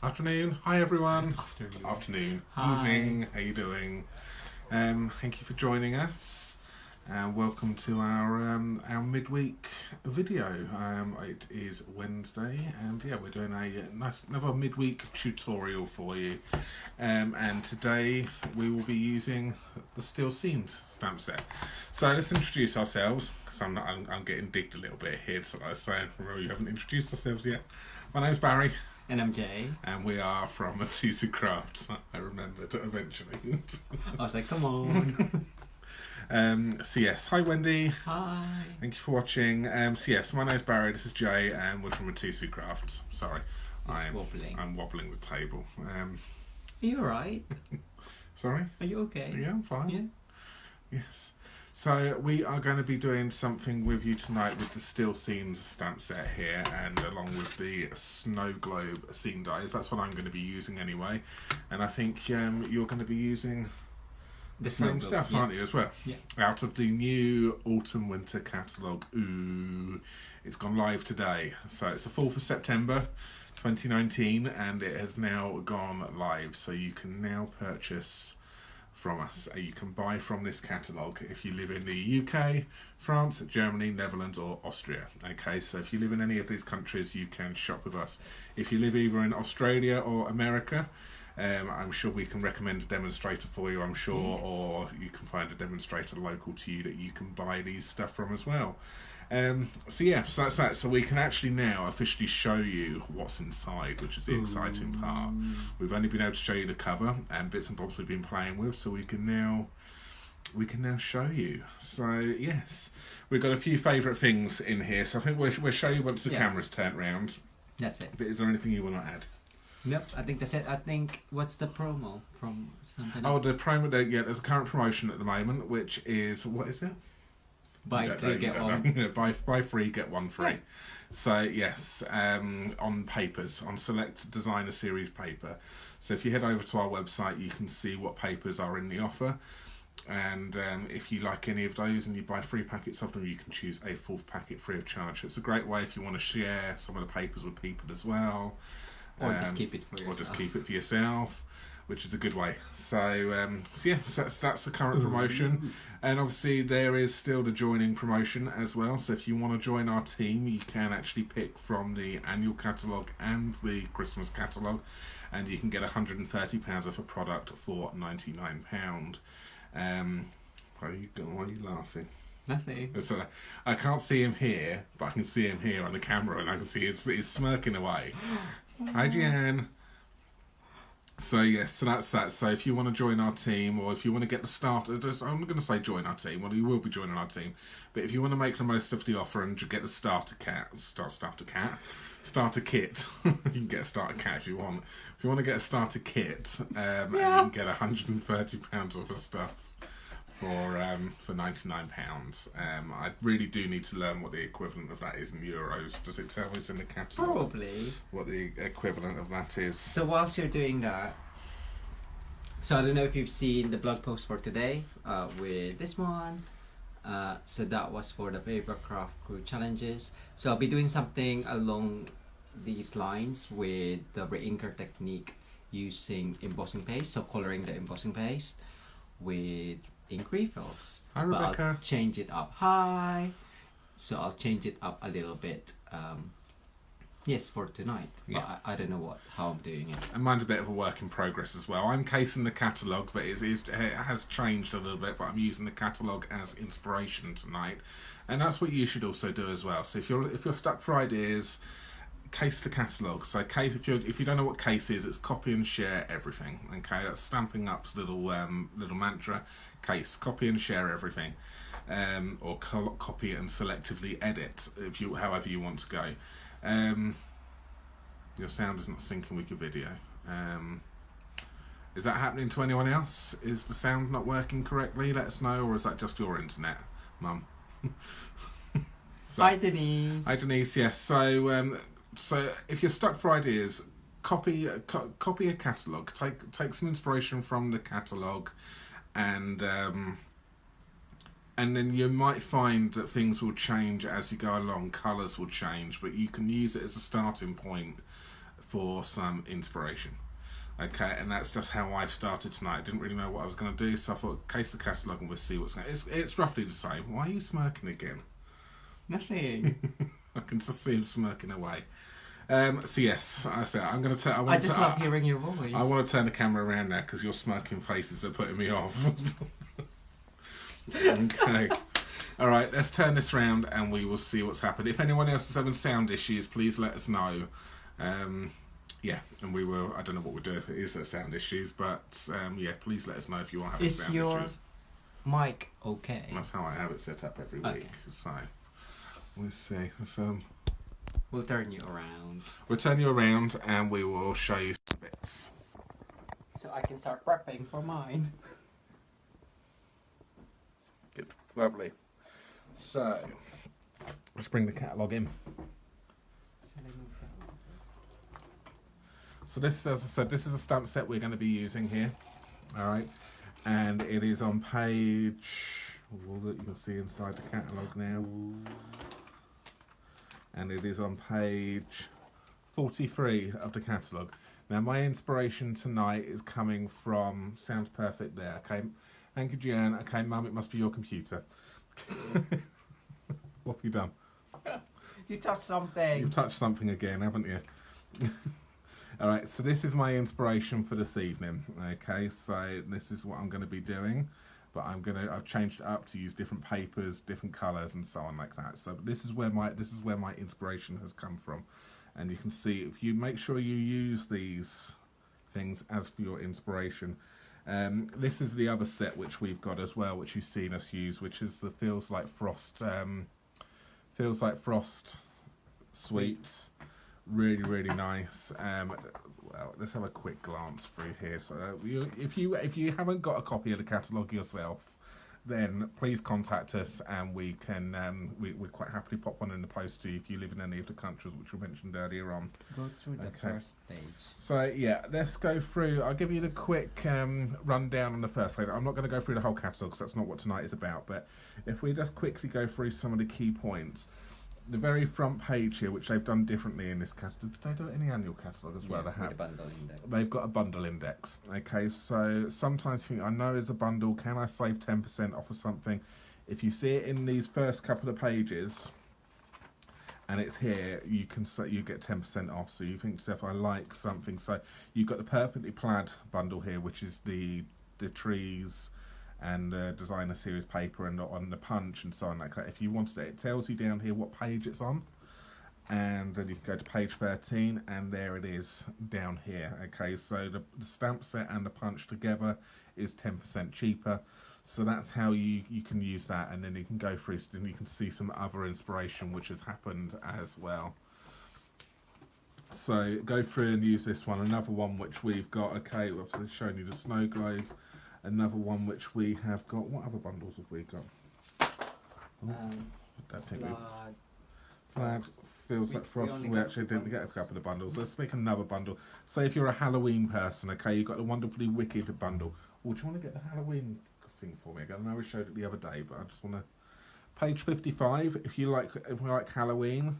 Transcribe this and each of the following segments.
Afternoon. Hi everyone. Afternoon. Hi. Evening. How you doing? Thank you for joining us. Welcome to our midweek video. It is Wednesday, and yeah, we're doing another midweek tutorial for you. And today we will be using the Steel Scenes stamp set. So let's introduce ourselves, because I'm getting digged a little bit here. So I was saying, you haven't introduced ourselves yet. My name's Barry. And I'm Jay. And we are from Mitosu Crafts. I remembered eventually. I was like, come on. So yes, hi Wendy. Hi. Thank you for watching. So yes, my name's Barry, this is Jay, and we're from Mitosu Crafts. Sorry. I'm wobbling the table. Are you alright? Sorry? Are you okay? Yeah, I'm fine. Yeah. Yes. So we are going to be doing something with you tonight with the Steel Scenes stamp set here, and along with the snow globe scene dies. That's what I'm going to be using anyway. And I think you're going to be using the same stuff, aren't you, as well? Yeah. Out of the new autumn winter catalogue. Ooh, it's gone live today. So it's the 4th of September 2019, and it has now gone live. So you can now purchase from us. You can buy from this catalogue if you live in the UK, France, Germany, Netherlands or Austria. Okay, so if you live in any of these countries, you can shop with us. If you live either in Australia or America, I'm sure we can recommend a demonstrator for you, I'm sure, yes. Or you can find a demonstrator local to you that you can buy these stuff from as well. So yeah, so that's that. So we can actually now officially show you what's inside, which is the exciting part. We've only been able to show you the cover and bits and bobs we've been playing with, so we can now show you. So yes, we've got a few favourite things in here. So I think we'll show you once the camera's turned round. That's it. But is there anything you want to add? Nope, I think that's it. I think, what's the promo from Stampin' Oh, Up? the promo, there's a current promotion at the moment, which is, what is it? Buy 3, get 1. Buy 3, get 1 free. Yeah. So, yes, on papers, on select designer series paper. So if you head over to our website, you can see what papers are in the offer. And if you like any of those and you buy 3 packets of them, you can choose a 4th packet free of charge. So it's a great way if you want to share some of the papers with people as well. Or just keep it for yourself. Or just keep it for yourself, which is a good way. So, yeah, so that's the current promotion. And obviously there is still the joining promotion as well. So if you want to join our team, you can actually pick from the annual catalogue and the Christmas catalogue. And you can get £130 worth of product for £99. Why are you laughing? Nothing. So I can't see him here, but I can see him here on the camera, and I can see he's smirking away. Hi, Jan. So yes, so that's that. So if you want to join our team, or if you want to get the starter, I'm not going to say join our team. Well, you will be joining our team, but if you want to make the most of the offer and get the starter kit, you can get a starter cat if you want. If you want to get a starter kit, and you can get £130 worth of stuff for £99. I really do need to learn what the equivalent of that is in euros. Does it tell us in the catalogue? Probably. What the equivalent of that is? So whilst you're doing that, so I don't know if you've seen the blog post for today with this one. So that was for the Paper Craft Crew challenges. So I'll be doing something along these lines with the re-inker technique using embossing paste. So coloring the embossing paste with ink refills. Hi, Rebecca. But I'll change it up. Hi. So I'll change it up a little bit. Yes, for tonight. Yeah. But I don't know how I'm doing it. And mine's a bit of a work in progress as well. I'm casing the catalogue, but it has changed a little bit. But I'm using the catalogue as inspiration tonight, and that's what you should also do as well. So if you're stuck for ideas, case the catalogue. So case, if you don't know what case is, it's copy and share everything. Okay, that's Stampin' Up's little mantra. Case, copy and share everything, or copy and selectively edit however you want to go. Your sound is not syncing with your video. Is that happening to anyone else? Is the sound not working correctly? Let us know, or is that just your internet, Mum? Hi, Denise. Hi, Denise. Yes. So if you're stuck for ideas, copy a catalogue. Take some inspiration from the catalogue, and then you might find that things will change as you go along. Colours will change, but you can use it as a starting point for some inspiration. Okay, and that's just how I've started tonight. I didn't really know what I was going to do, so I thought, case the catalogue and we'll see what's going on. It's roughly the same. Why are you smirking again? Nothing. I can just see him smirking away. So yes, I said I'm going to turn. I just love hearing your voice. I want to turn the camera around now because your smirking faces are putting me off. Okay. All right, let's turn this round and we will see what's happened. If anyone else is having sound issues, please let us know. Yeah, and we will. I don't know what we'll do if it is sound issues, but yeah, please let us know if you are having sound issues. Is your mic okay? That's how I have it set up every week. Okay. So we'll see. We'll turn you around. We'll turn you around and we will show you some bits. So I can start prepping for mine. Good, lovely. So let's bring the catalogue in. So this, as I said, this is a stamp set we're going to be using here. All right, and it is on page. Well, you can see inside the catalogue now, and it is on page 43 of the catalogue. Now, my inspiration tonight is coming from. Sounds perfect there. Okay, thank you, Jan. Okay, Mum, it must be your computer. What have you done? You touched something. You've touched something again, haven't you? Alright, so this is my inspiration for this evening. Okay, so this is what I'm going to be doing, but I've changed it up to use different papers, different colours, and so on like that. So this is where my inspiration has come from, and you can see if you make sure you use these things as for your inspiration. This is the other set which we've got as well, which you've seen us use, which is the Feels Like Frost Sweets. Really, really nice. Well, let's have a quick glance through here. So, if you haven't got a copy of the catalogue yourself, then please contact us, and we can we quite happily pop one in the post to you if you live in any of the countries which we mentioned earlier on. Go through the first page. So yeah, let's go through. I'll give you the quick rundown on the first page. I'm not going to go through the whole catalogue because that's not what tonight is about. But if we just quickly go through some of the key points. The very front page here, which they've done differently in this catalogue. Did they do it in the annual catalogue as well? Yeah, They have. a bundle index. They've got a bundle index. Okay, so sometimes you think, I know it's a bundle, can I save 10% off of something? If you see it in these first couple of pages, and it's here, you get 10% off. So you think to yourself, I like something. So you've got the Perfectly Plaid bundle here, which is the trees and designer series paper and on the punch and so on like that. If you wanted it tells you down here what page it's on, and then you can go to page 13 and there it is down here. Okay, so the stamp set and the punch together is 10% cheaper, so that's how you can use that, and then you can go through and you can see some other inspiration which has happened as well. So go through and use this one. Another one which we've got, okay, we've obviously shown you the snow globes. Another one which we have got. What other bundles have we got? I don't think Plaid Feels Like Frost. We actually didn't get a couple of bundles. Let's make another bundle. Say if you're a Halloween person, okay, you've got the Wonderfully Wicked bundle. Or do you want to get the Halloween thing for me again? I know we showed it the other day, but I just want to. Page 55. If you like Halloween,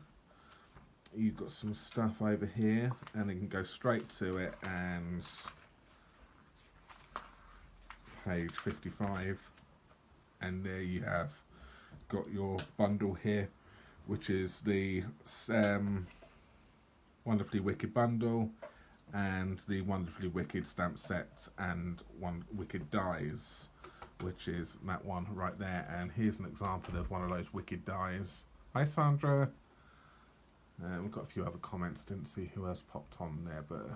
you've got some stuff over here, and you can go straight to it and. Page 55, and there you have got your bundle here, which is the Wonderfully Wicked bundle and the Wonderfully Wicked stamp set and one Wicked dies, which is that one right there. And here's an example of one of those Wicked dies. Hi Sandra. We've got a few other comments. Didn't see who else popped on there, but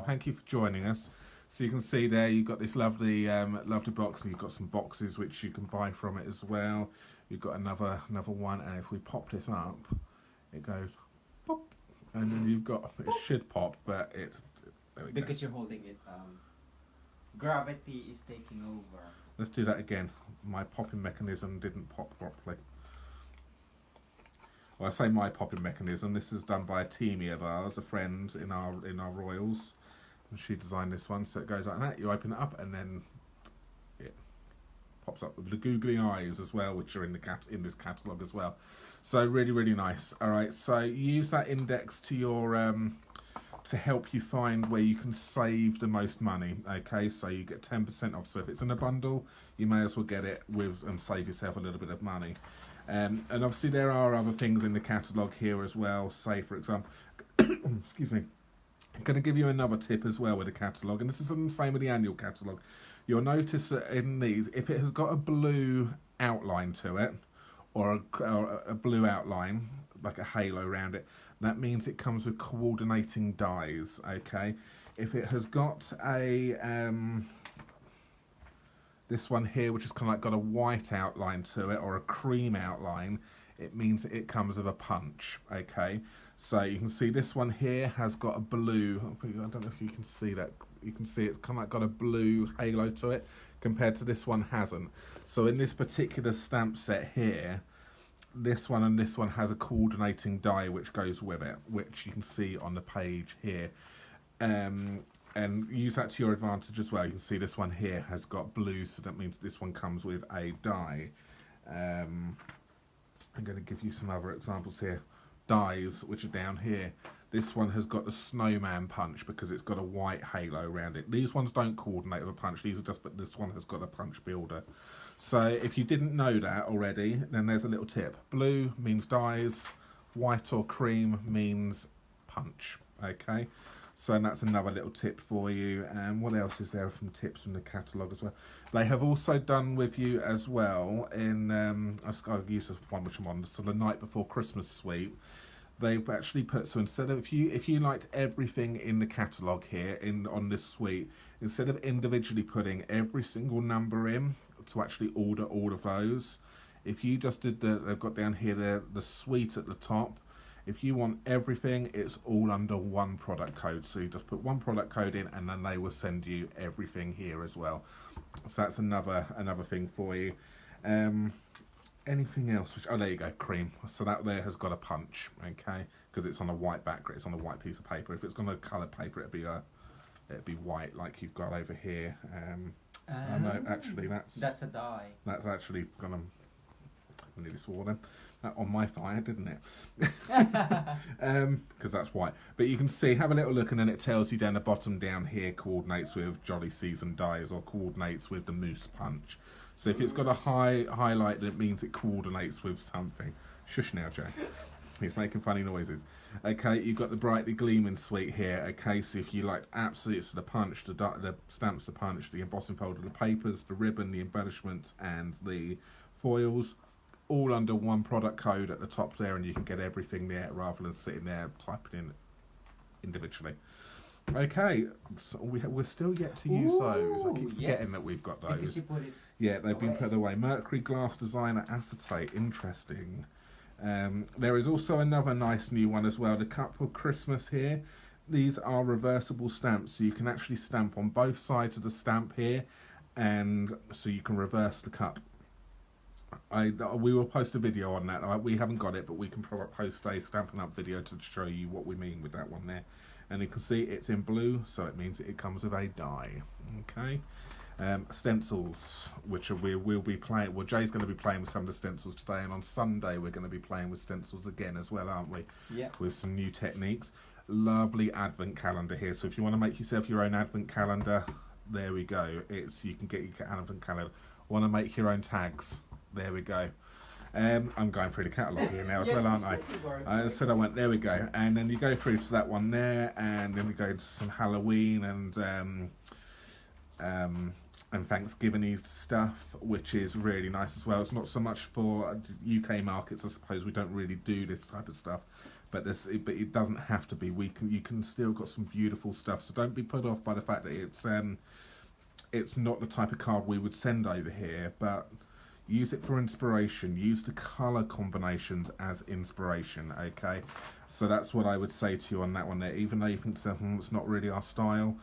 thank you for joining us. So you can see there you've got this lovely lovely box, and you've got some boxes which you can buy from it as well. You've got another one, and if we pop this up, it goes pop, and then you've got it should pop, but there we go. Because you're holding it, gravity is taking over. Let's do that again. My popping mechanism didn't pop properly. Well, I say my popping mechanism. This is done by a teamie of ours, a friend in our Royals. And she designed this one, so it goes like that. You open it up, and then it pops up with the googly eyes as well, which are in this catalogue as well. So really, really nice. All right, so use that index to your to help you find where you can save the most money. Okay, so you get 10% off. So if it's in a bundle, you may as well get it with and save yourself a little bit of money. And obviously there are other things in the catalogue here as well. Say for example, excuse me, I'm going to give you another tip as well with the catalogue, and this is the same with the annual catalogue. You'll notice that in these, if it has got a blue outline to it, or a blue outline, like a halo around it, that means it comes with coordinating dies, okay? If it has got a, this one here, which is kind of like got a white outline to it, or a cream outline, it means it comes with a punch, okay? So you can see this one here has got a blue, I don't know if you can see that, you can see it's kind of like got a blue halo to it, compared to this one hasn't. So in this particular stamp set here, this one and this one has a coordinating die which goes with it, which you can see on the page here. And use that to your advantage as well. You can see this one here has got blue, so that means this one comes with a die. I'm going to give you some other examples here. Dies, which are down here. This one has got the snowman punch because it's got a white halo around it. These ones don't coordinate with a punch, these are just, but this one has got a punch builder. So if you didn't know that already, then there's a little tip. Blue means dies, white or cream means punch, okay? So that's another little tip for you. And what else is there from tips from the catalogue as well? They have also done with you as well in, I'll use this one which I'm on, so the night before Christmas suite. They've actually put, so instead of, if you liked everything in the catalogue here on this suite, instead of individually putting every single number in to actually order all of those, if you just did they've got down here the suite at the top. If you want everything, it's all under one product code. So you just put one product code in, and then they will send you everything here as well. So that's another thing for you. Anything else? Oh, there you go, cream. So that there has got a punch, okay? Because it's on a white background. It's on a white piece of paper. If it's on a coloured paper, it'd be white, like you've got over here. No, actually, that's a die. That's actually gonna. I nearly swore then. On my fire, didn't it? Because that's white. But you can see, have a little look, and then it tells you down the bottom down here coordinates with Jolly Season dies or coordinates with the moose punch. So if it's got a highlight, then it means it coordinates with something. Shush now, Jay. He's making funny noises. Okay, you've got the brightly gleaming suite here. Okay, so if you like absolutes, the punch, the stamps, the punch, the embossing folder, the papers, the ribbon, the embellishments, and the foils, all under one product code at the top there, and you can get everything there rather than sitting there typing in individually. Okay, so we're still yet to use those. I keep forgetting that we've got those. Yeah, they've been put away. Mercury Glass Designer Acetate, interesting. There is also another nice new one as well, the Cup of Christmas here. These are reversible stamps, so you can actually stamp on both sides of the stamp here, and so you can reverse the cup. We will post a video on that. We haven't got it, but we can post a Stampin' Up video to show you what we mean with that one there. And you can see it's in blue, so it means it comes with a die. Okay. Stencils, which we'll be playing. Well, Jay's going to be playing with some of the stencils today, and on Sunday we're going to be playing with stencils again as well, aren't we? Yeah. With some new techniques. Lovely advent calendar here. So if you want to make yourself your own advent calendar, there we go. You can get your advent calendar. Want to make your own tags? There we go. I'm going through the catalogue here now as well, aren't I? I said I went, there we go. And then you go through to that one there, and then we go to some Halloween and Thanksgiving stuff, which is really nice as well. It's not so much for UK markets, I suppose. We don't really do this type of stuff, but it doesn't have to be. You can still got some beautiful stuff. So don't be put off by the fact that it's not the type of card we would send over here, but use it for inspiration. Use the colour combinations as inspiration, okay? So that's what I would say to you on that one there. Even though you think it's not really our style,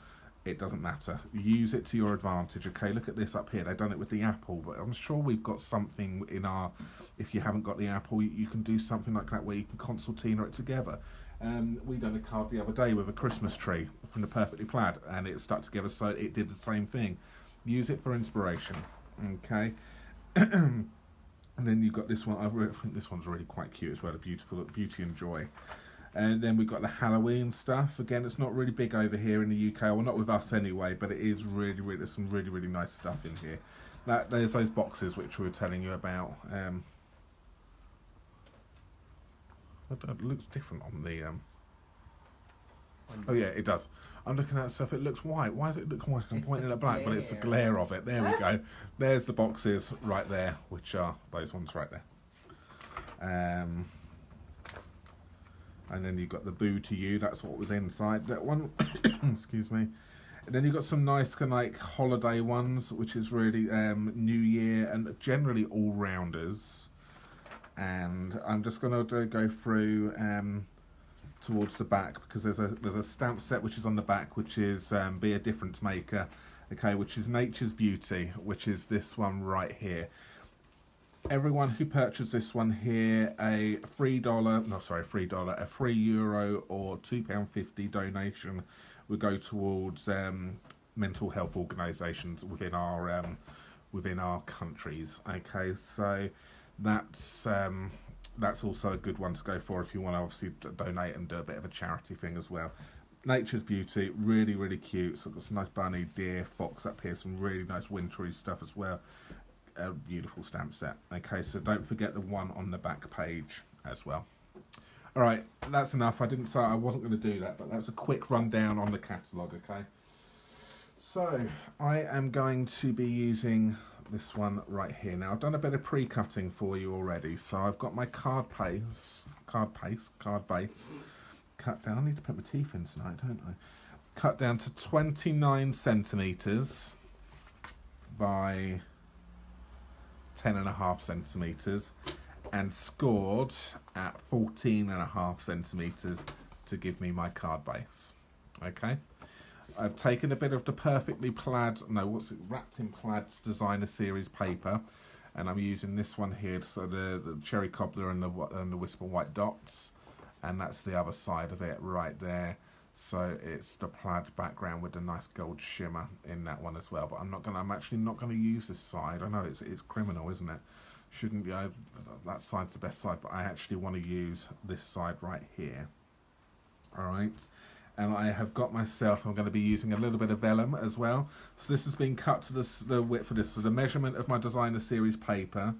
it doesn't matter. Use it to your advantage, okay? Look at this up here. They've done it with the apple, but I'm sure we've got something in our... If you haven't got the apple, you can do something like that where you can concertina it together. We done a card the other day with a Christmas tree from the Perfectly Plaid, and it stuck together, so it did the same thing. Use it for inspiration, okay? And then you've got this one. I think this one's really quite cute as well. A beautiful Beauty and Joy. And then we've got the Halloween stuff. Again, it's not really big over here in the UK, well, not with us anyway, but it is really, there's some really, really nice stuff in here. There's those boxes which we were telling you about. It looks different on the... Oh yeah, it does. I'm looking at stuff, it looks white. Why does it look white? I'm pointing at black, but it's the glare of it. There we go. There's the boxes right there, which are those ones right there. And then you've got the Boo to You, that's what was inside that one. Excuse me. And then you've got some nice kind of like holiday ones, which is really New Year and generally all-rounders. And I'm just going to go through towards the back, because there's a stamp set which is on the back, which is Be a Difference Maker, okay, which is Nature's Beauty, which is this one right here. Everyone who purchased this one here, a €3 or £2.50 donation will go towards mental health organisations within our countries. Okay, so that's also a good one to go for if you want to obviously donate and do a bit of a charity thing as well. Nature's Beauty, really, really cute. So got some nice bunny, deer, fox up here, some really nice wintry stuff as well. A beautiful stamp set. Okay, so don't forget the one on the back page as well. All right, that's enough. I didn't say I wasn't going to do that, but that's a quick rundown on the catalogue. Okay, so I am going to be using this one right here. Now I've done a bit of pre-cutting for you already, so I've got my card base cut down. I need to put my teeth in tonight, don't I? Cut down to 29 centimetres by 10.5 centimetres and scored at 14.5 centimetres to give me my card base. Okay, I've taken a bit of the perfectly plaid, wrapped in plaid designer series paper, and I'm using this one here, so the cherry cobbler and the whisper white dots, and that's the other side of it right there. So it's the plaid background with the nice gold shimmer in that one as well. But I'm actually not gonna use this side. I know it's criminal, isn't it? Shouldn't be. That side's the best side, but I actually want to use this side right here. All right. And I have got myself. I'm going to be using a little bit of vellum as well. So this has been cut to the width for this. So the measurement of my designer series paper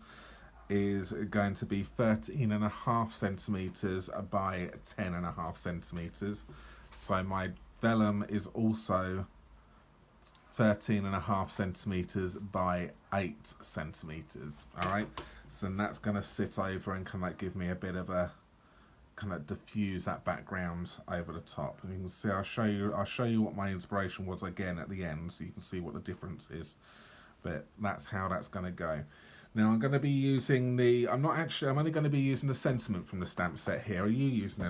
is going to be 13.5 centimetres by 10.5 centimetres. So my vellum is also 13.5 centimetres by 8 centimetres. All right, so that's going to sit over and kind of like give me a bit of a kind of diffuse that background over the top. And you can see I'll show you what my inspiration was again at the end, so you can see what the difference is. But that's how that's going to go. Now I'm going to be using I'm only going to be using the sentiment from the stamp set here. Are you using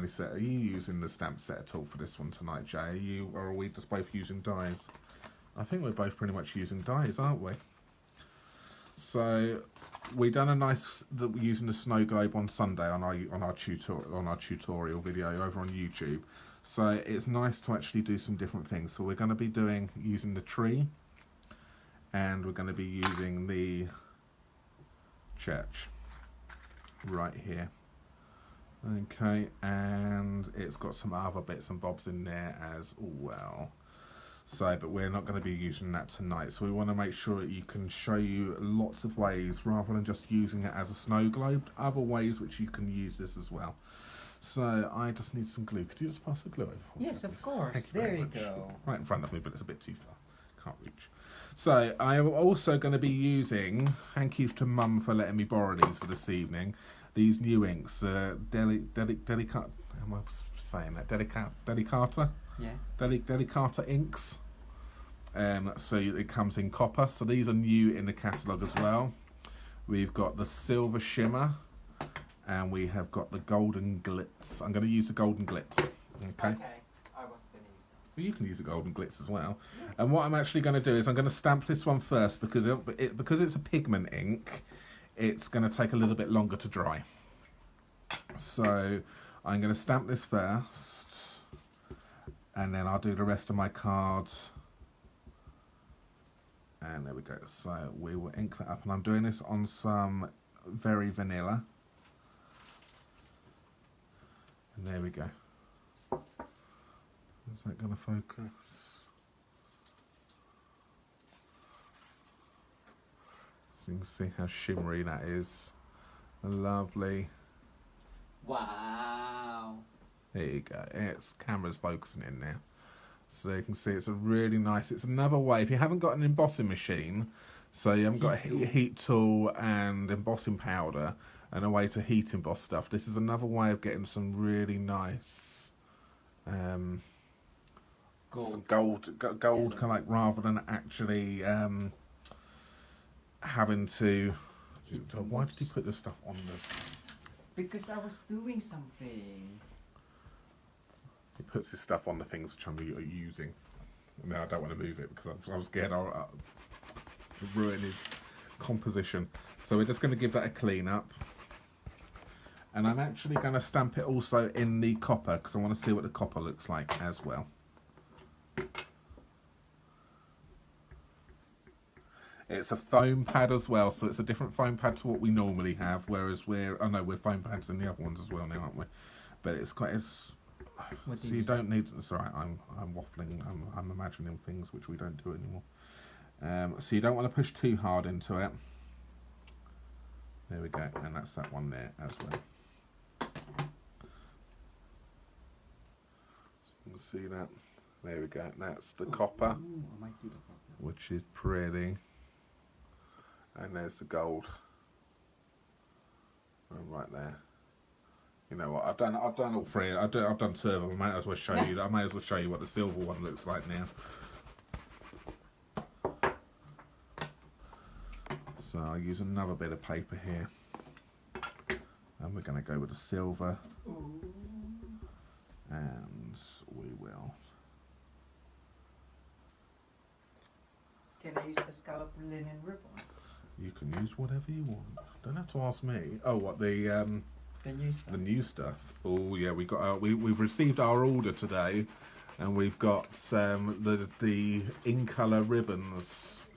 the stamp set at all for this one tonight, Jay? Or are we just both using dies? I think we're both pretty much using dies, aren't we? So we done a nice using the snow globe on Sunday on our tutorial video over on YouTube. So it's nice to actually do some different things. So we're going to be using the tree, and we're going to be using the church right here. Okay, and it's got some other bits and bobs in there as well. So, but we're not going to be using that tonight. So we want to make sure that you can show you lots of ways rather than just using it as a snow globe. Other ways which you can use this as well. So I just need some glue. Could you just pass the glue over? Yes, of course. There you go. Right in front of me, but it's a bit too far. Can't reach. So I am also going to be using, thank you to Mum for letting me borrow these for this evening, these new inks, Delicata, am I saying that? Delicata? Yeah. Delicata inks. So it comes in copper. So these are new in the catalogue as well. We've got the silver shimmer, and we have got the golden glitz. I'm going to use the golden glitz. Okay. Well, you can use the golden glitz as well. And what I'm actually going to do is I'm going to stamp this one first because it's a pigment ink. It's going to take a little bit longer to dry. So I'm going to stamp this first, and then I'll do the rest of my card. And there we go. So we will ink that up, and I'm doing this on some very vanilla. And there we go. Is that going to focus? So you can see how shimmery that is. Lovely. Wow. There you go. It's camera's focusing in now. So you can see it's a really nice, it's another way, if you haven't got an embossing machine, so you haven't got a heat tool and embossing powder and a way to heat emboss stuff, this is another way of getting some really nice gold kind of like, rather than actually having to, why did he put this stuff on the... Because I was doing something. He puts his stuff on the things which I'm using. Now I don't want to move it because I'm scared I'll ruin his composition. So we're just going to give that a clean up. And I'm actually going to stamp it also in the copper because I want to see what the copper looks like as well. It's a foam pad as well, so it's a different foam pad to what we normally have, whereas we're foam pads in the other ones as well now, aren't we? But it's quite... So you don't need... It's alright, I'm waffling, I'm imagining things which we don't do anymore. So you don't want to push too hard into it. There we go, and that's that one there as well. So you can see that. There we go, that's the copper, I might do the copper, which is pretty. And there's the gold. Right there. You know what? I've done all three. I've done two of them. I might as well show you. I may as well show you what the silver one looks like now. So I'll use another bit of paper here, and we're going to go with the silver. Ooh. And we will. Can I use the scallop linen ribbon? You can use whatever you want. Don't have to ask me. Oh, what the new stuff. The new stuff. Oh yeah, we got we've received our order today, and we've got the in colour ribbons.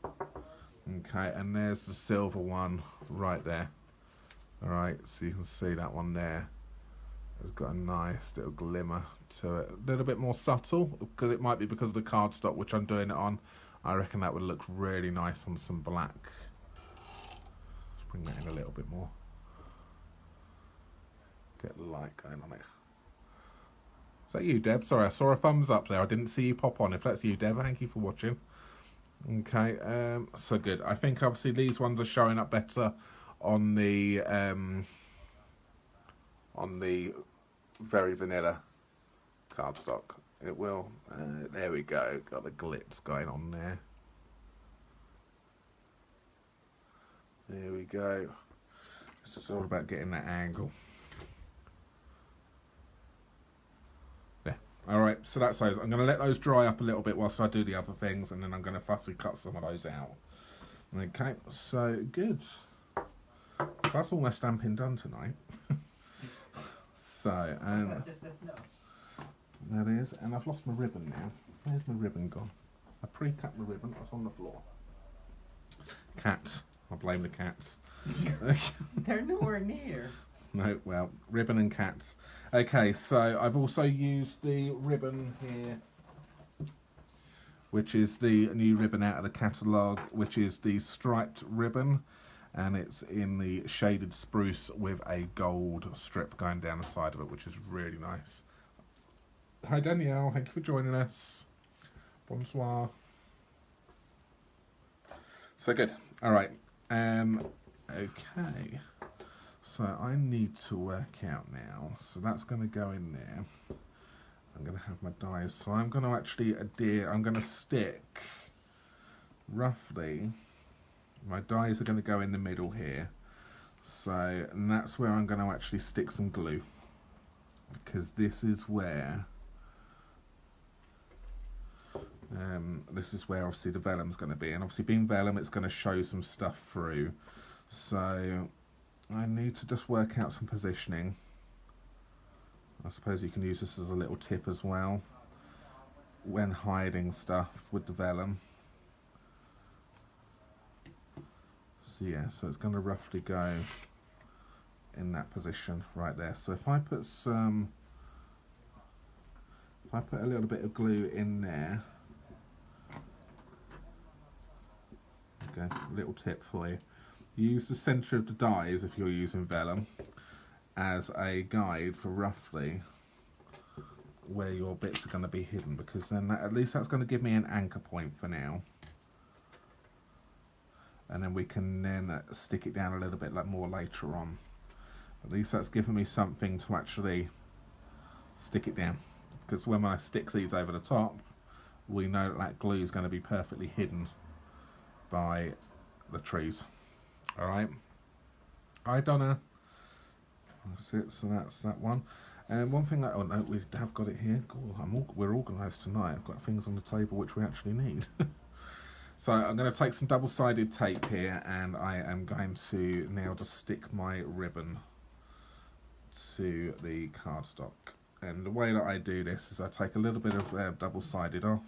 Okay, and there's the silver one right there. All right, so you can see that one there. It's got a nice little glimmer to it. A little bit more subtle because it might be because of the cardstock which I'm doing it on. I reckon that would look really nice on some black. Let's bring that in a little bit more. Get the light going on it. Is that you, Deb? Sorry, I saw a thumbs up there. I didn't see you pop on. If that's you, Deb, thank you for watching. Okay, so good. I think obviously these ones are showing up better on the very vanilla cardstock. It will. There we go. Got the glitz going on there. There we go. It's just all about getting that angle. Yeah. All right. So that's those. I'm going to let those dry up a little bit whilst I do the other things, and then I'm going to fussy cut some of those out. Okay. So good. So that's all my stamping done tonight. So and. Just this note. That is, and I've lost my ribbon now. Where's my ribbon gone? I pre-cut my ribbon, it's on the floor. Cats. I blame the cats. They're nowhere near. No, well, ribbon and cats. Okay, so I've also used the ribbon here, which is the new ribbon out of the catalogue, which is the striped ribbon, and it's in the shaded spruce with a gold strip going down the side of it, which is really nice. Hi Danielle, thank you for joining us. Bonsoir. So good. All right. Okay. So I need to work out now. So that's going to go in there. I'm going to have my dies. So I'm going to actually adhere. I'm going to stick roughly. My dies are going to go in the middle here. So and that's where I'm going to actually stick some glue, because this is where. This is where obviously the vellum's going to be, and obviously being vellum it's going to show some stuff through, so I need to just work out some positioning. I suppose you can use this as a little tip as well when hiding stuff with the vellum. So yeah, so it's going to roughly go in that position right there. So if I put some if I put a little bit of glue in there, okay, little tip for you. Use the centre of the dies if you're using vellum as a guide for roughly where your bits are going to be hidden, because then that, at least that's going to give me an anchor point for now. And then we can then stick it down a little bit like more later on. At least that's given me something to actually stick it down, because when I stick these over the top, we know that that glue is going to be perfectly hidden by the trees. Alright, I Donna. That's it, so that's that one. And one thing that, oh no, we have got it here. Cool, we're organised tonight. I've got things on the table which we actually need. So I'm going to take some double-sided tape here, and I am going to now just stick my ribbon to the cardstock. And the way that I do this is I take a little bit of double-sided off,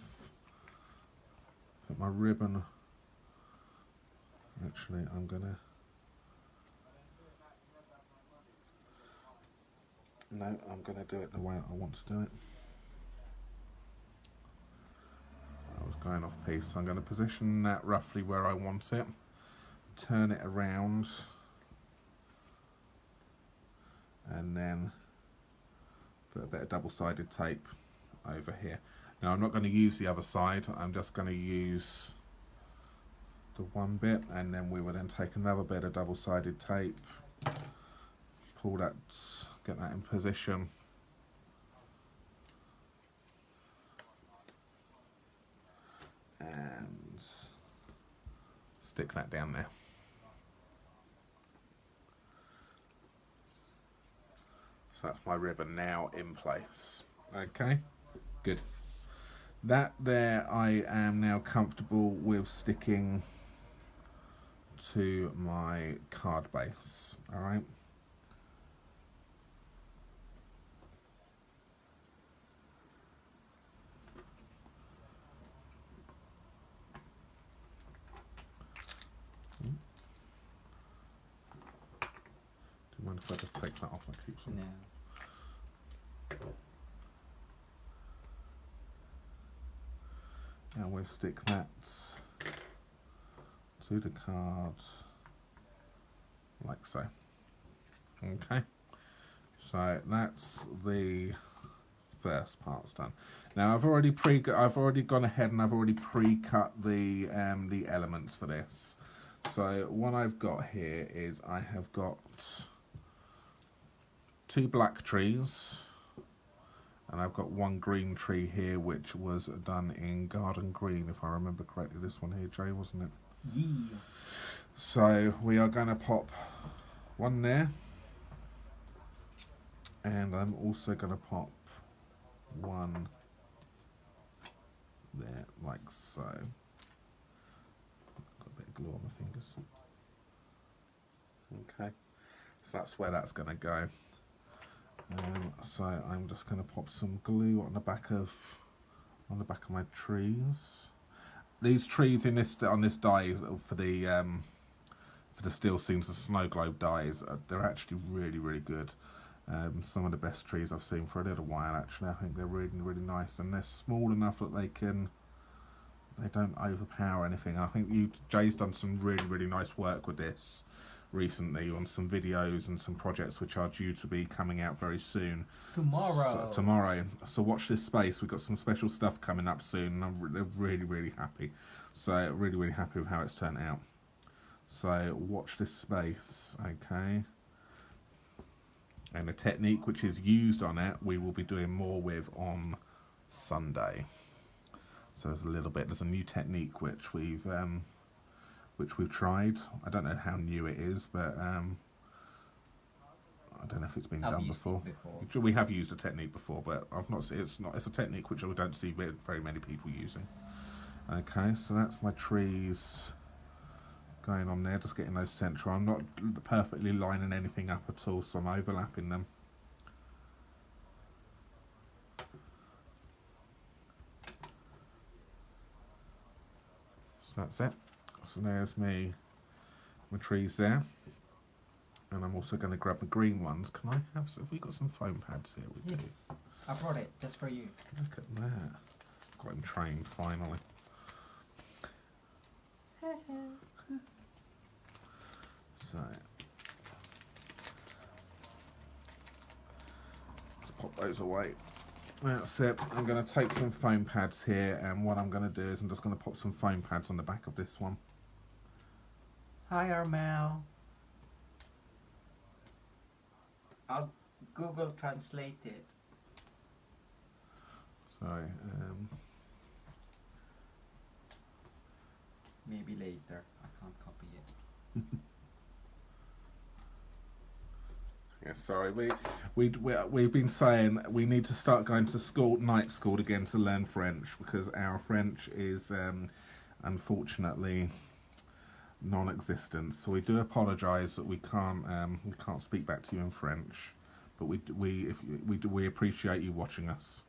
put my ribbon, actually I'm going to, no, I'm going to do it the way I want to do it. I was going off piece, so I'm going to position that roughly where I want it, turn it around, and then put a bit of double-sided tape over here. Now I'm not going to use the other side, I'm just going to use the one bit, and then we will then take another bit of double-sided tape, pull that, get that in position, and stick that down there. So that's my ribbon now in place. Okay, good. That there I am now comfortable with sticking to my card base. Alright. Do you mind if I just take that off? I keep some. No. And we'll stick that to the card like so. Okay, so that's the first part's done. Now I've already gone ahead and I've already pre-cut the elements for this. So what I've got here is I have got 2 black trees, and I've got 1 green tree here, which was done in garden green, if I remember correctly. This one here, Jay, wasn't it? Yeah. So we are going to pop 1 there, and I'm also going to pop 1 there, like so. Got a bit of glue on my fingers. Okay, so that's where that's going to go. So I'm just going to pop some glue on the back of my trees. These trees in this on this die for the steel scenes, the snow globe dies, they're actually really good. Some of the best trees I've seen for a little while. Actually, I think they're really nice, and they're small enough that they don't overpower anything. I think Jay's done some really nice work with this recently on some videos and some projects which are due to be coming out very soon. Tomorrow. So watch this space. We've got some special stuff coming up soon, and I'm really happy. So really happy with how it's turned out. So watch this space, okay? And the technique which is used on it, we will be doing more with on Sunday. So there's a new technique which we've tried. I don't know how new it is, but I don't know if it's been done before. We have used a technique before, but it's a technique which I don't see very many people using. Okay, so that's my trees going on there, just getting those central. I'm not perfectly lining anything up at all, so I'm overlapping them. So that's it. So there's my trees there, and I'm also going to grab the green ones. Have we got some foam pads here? We do. Yes. I brought it just for you. Look at that. Got him trained finally. So let's pop those away. That's it. I'm going to take some foam pads here, and what I'm going to do is I'm just going to pop some foam pads on the back of this one. Hi, Armel. I'll Google Translate it. Sorry. Maybe later. I can't copy it. Yeah, sorry. We've been saying we need to start going to school, night school again, to learn French, because our French is unfortunately non-existent. So we do apologise that we can't speak back to you in French, but we appreciate you watching us.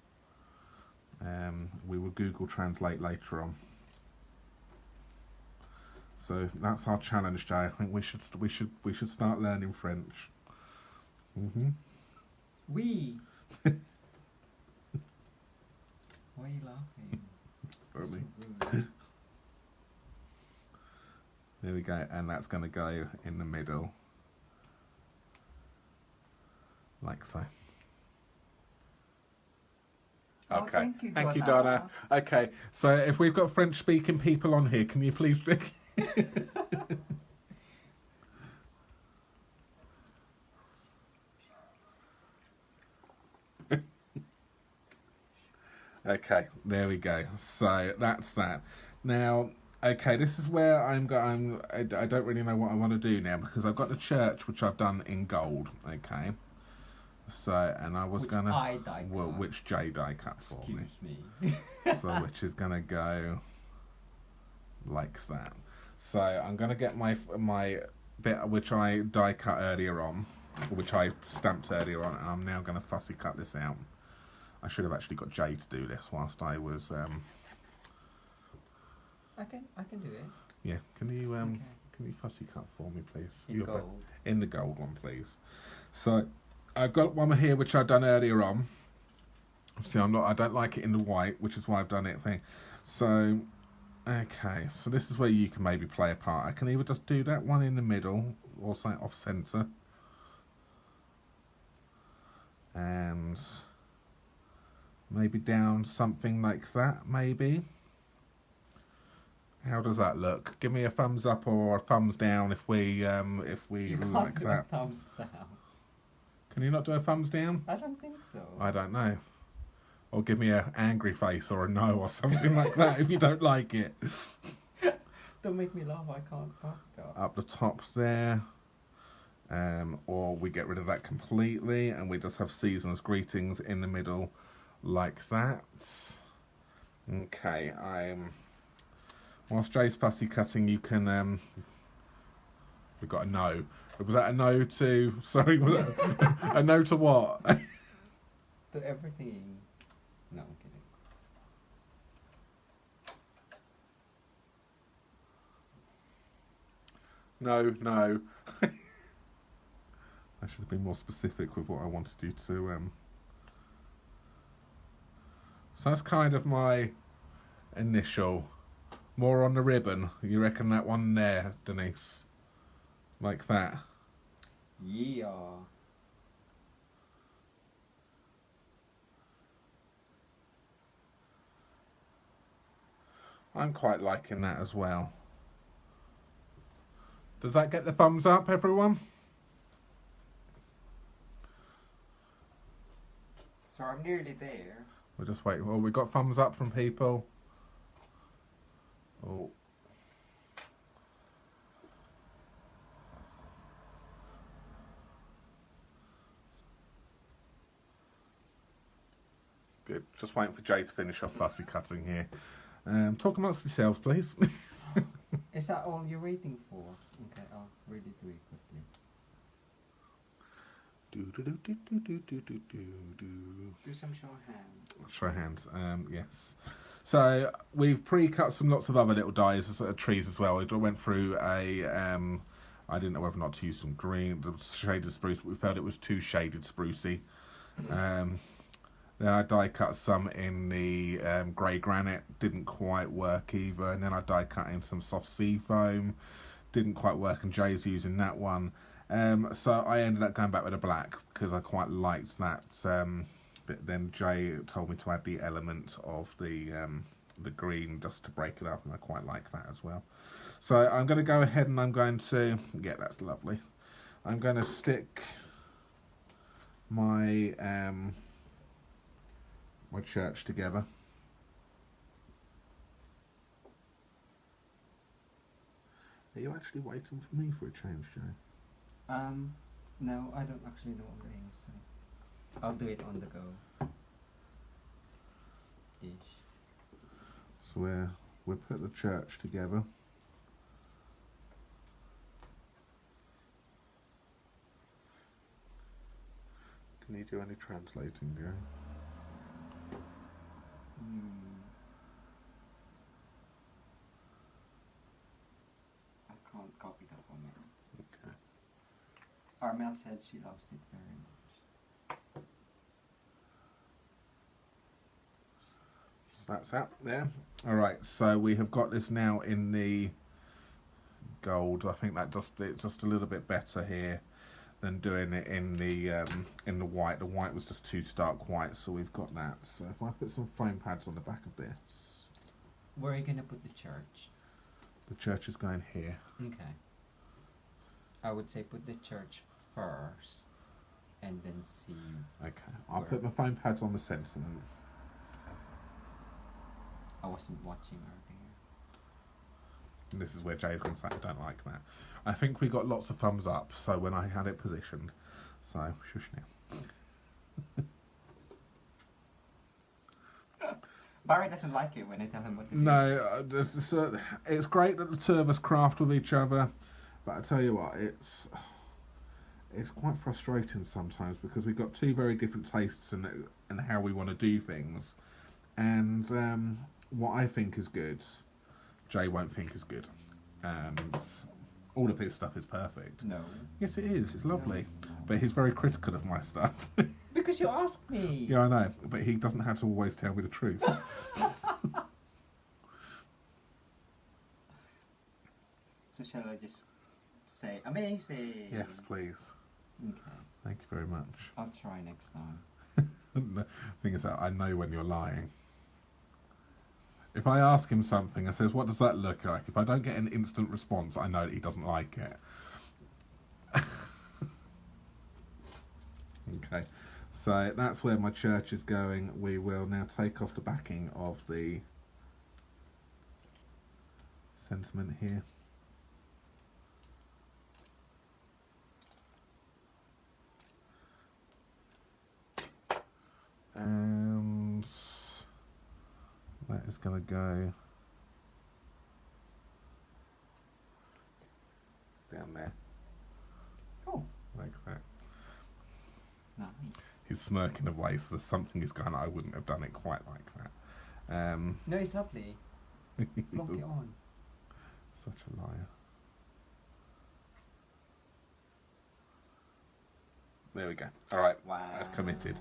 We will Google Translate later on. So that's our challenge, Jay. I think we should start learning French. Oui. Why are you laughing? Funny. So rude. There we go, and that's going to go in the middle, like so. Oh, Okay, thank you, Donna. Okay, so if we've got French-speaking people on here, can you please? Okay, there we go. So that's that. Now, okay, this is where I don't really know what I want to do now, because I've got the church, which I've done in gold. Okay, so and I was Which gonna I die cut. which J die cut for me. Excuse me. So which is gonna go like that. So I'm gonna get my bit which I die cut earlier on, which I stamped earlier on, and I'm now gonna fussy cut this out. I should have actually got Jay to do this whilst I was. I can do it. Yeah, can you Okay. can you fussy cut for me, please? In gold. In the gold one, please. So I've got one here which I've done earlier on. See, I don't like it in the white, which is why I've done it thing. So, okay, so this is where you can maybe play a part. I can either just do that one in the middle, or something off centre, and maybe down something like that, maybe. How does that look? Give me a thumbs up or a thumbs down if we You like can't do that. a thumbs down. Can you not do a thumbs down? I don't think so. I don't know. Or give me an angry face or a no or something like that if you don't like it. Don't make me laugh. I can't pass it up. Up the top there. Or we get rid of that completely and we just have season's greetings in the middle like that. Okay, whilst Jay's fussy cutting, you can we've got a no. Was that a no to sorry, was that a no to what? To everything. No, I'm kidding. No. I should have been more specific with what I wanted you to so that's kind of my initial. More on the ribbon. You reckon that one there, Denise? Like that? Yeah. I'm quite liking that as well. Does that get the thumbs up, everyone? So I'm nearly there. We're just waiting. Well, we got thumbs up from people. Oh. Good. Just waiting for Jay to finish off fussy cutting here. Talk amongst yourselves, please. Is that all you're waiting for? Okay, I'll really do it quickly. Do some show hands. Show hands. Yes. So we've pre-cut lots of other little dies, trees as well. We went through a. I didn't know whether or not to use some green, the shaded spruce, but we felt it was too shaded sprucey. Then I die cut some in the grey granite, didn't quite work either. And then I die cut in some soft sea foam, didn't quite work, and Jay's using that one. So I ended up going back with a black because I quite liked that. But then Jay told me to add the element of the green just to break it up, and I quite like that as well. So I'm going to go ahead and I'm going to, yeah, that's lovely. I'm going to stick my my church together. Are you actually waiting for me for a change, Jay? No, I don't actually know what I'm doing, so I'll do it on the go. Ish. So we'll put the church together. Can you do any translating, Jay? I can't copy the comments. Okay. Armel said she loves it very much. That's that there. Alright, so we have got this now in the gold. I think that it's just a little bit better here than doing it in the white. The white was just too stark white, so we've got that. So if I put some foam pads on the back of this, Where are you gonna put the church? the church is going here. Okay. I would say put the church first, and then see. Okay, I'll put my foam pads on the sentiment. I wasn't watching earlier. And this is where Jay's going to say, I don't like that. I think we got lots of thumbs up, so when I had it positioned. So, shush now. Barry doesn't like it when I tell him what to do. No, it's great that the two of us craft with each other, but I tell you what, it's quite frustrating sometimes because we've got two very different tastes and how we want to do things. And what I think is good, Jay won't think is good. And all of his stuff is perfect. No. Yes, it is. It's lovely. No, it's not. But he's very critical of my stuff. Because you asked me. Yeah, I know. But he doesn't have to always tell me the truth. So shall I just say amazing? Yes, please. Okay. Thank you very much. I'll try next time. The thing is that I know when you're lying. If I ask him something and says, what does that look like? If I don't get an instant response, I know that he doesn't like it. Okay, so that's where my church is going. We will now take off the backing of the sentiment here. And that is going to go down there. Oh, Like that. nice. He's smirking away, so something is going on. I wouldn't have done it quite like that. No, it's lovely. Lock it on. Such a liar. There we go. All right, Wow. I've committed.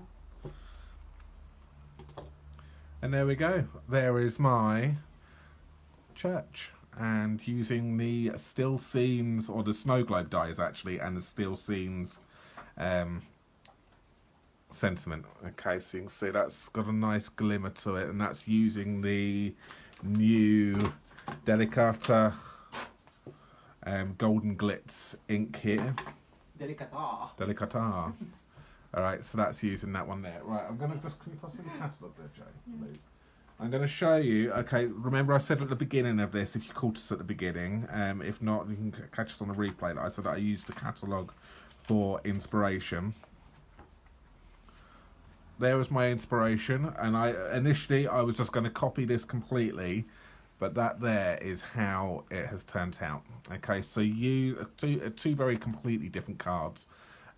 And there we go. There is my church. And using the still scenes, or the snow globe dies actually, and the still scenes sentiment. Okay, so you can see that's got a nice glimmer to it, and that's using the new Delicata Golden Glitz ink here. Delicata. Alright, so that's using that one there. Right, I'm going to just, can you pass me the catalogue there, Jay, please? I'm going to show you, okay, remember I said at the beginning of this, if you caught us at the beginning, if not, you can catch us on the replay, that I said that I used the catalogue for inspiration. There was my inspiration, and initially I was just going to copy this completely, but that there is how it has turned out. Okay, so you two very completely different cards,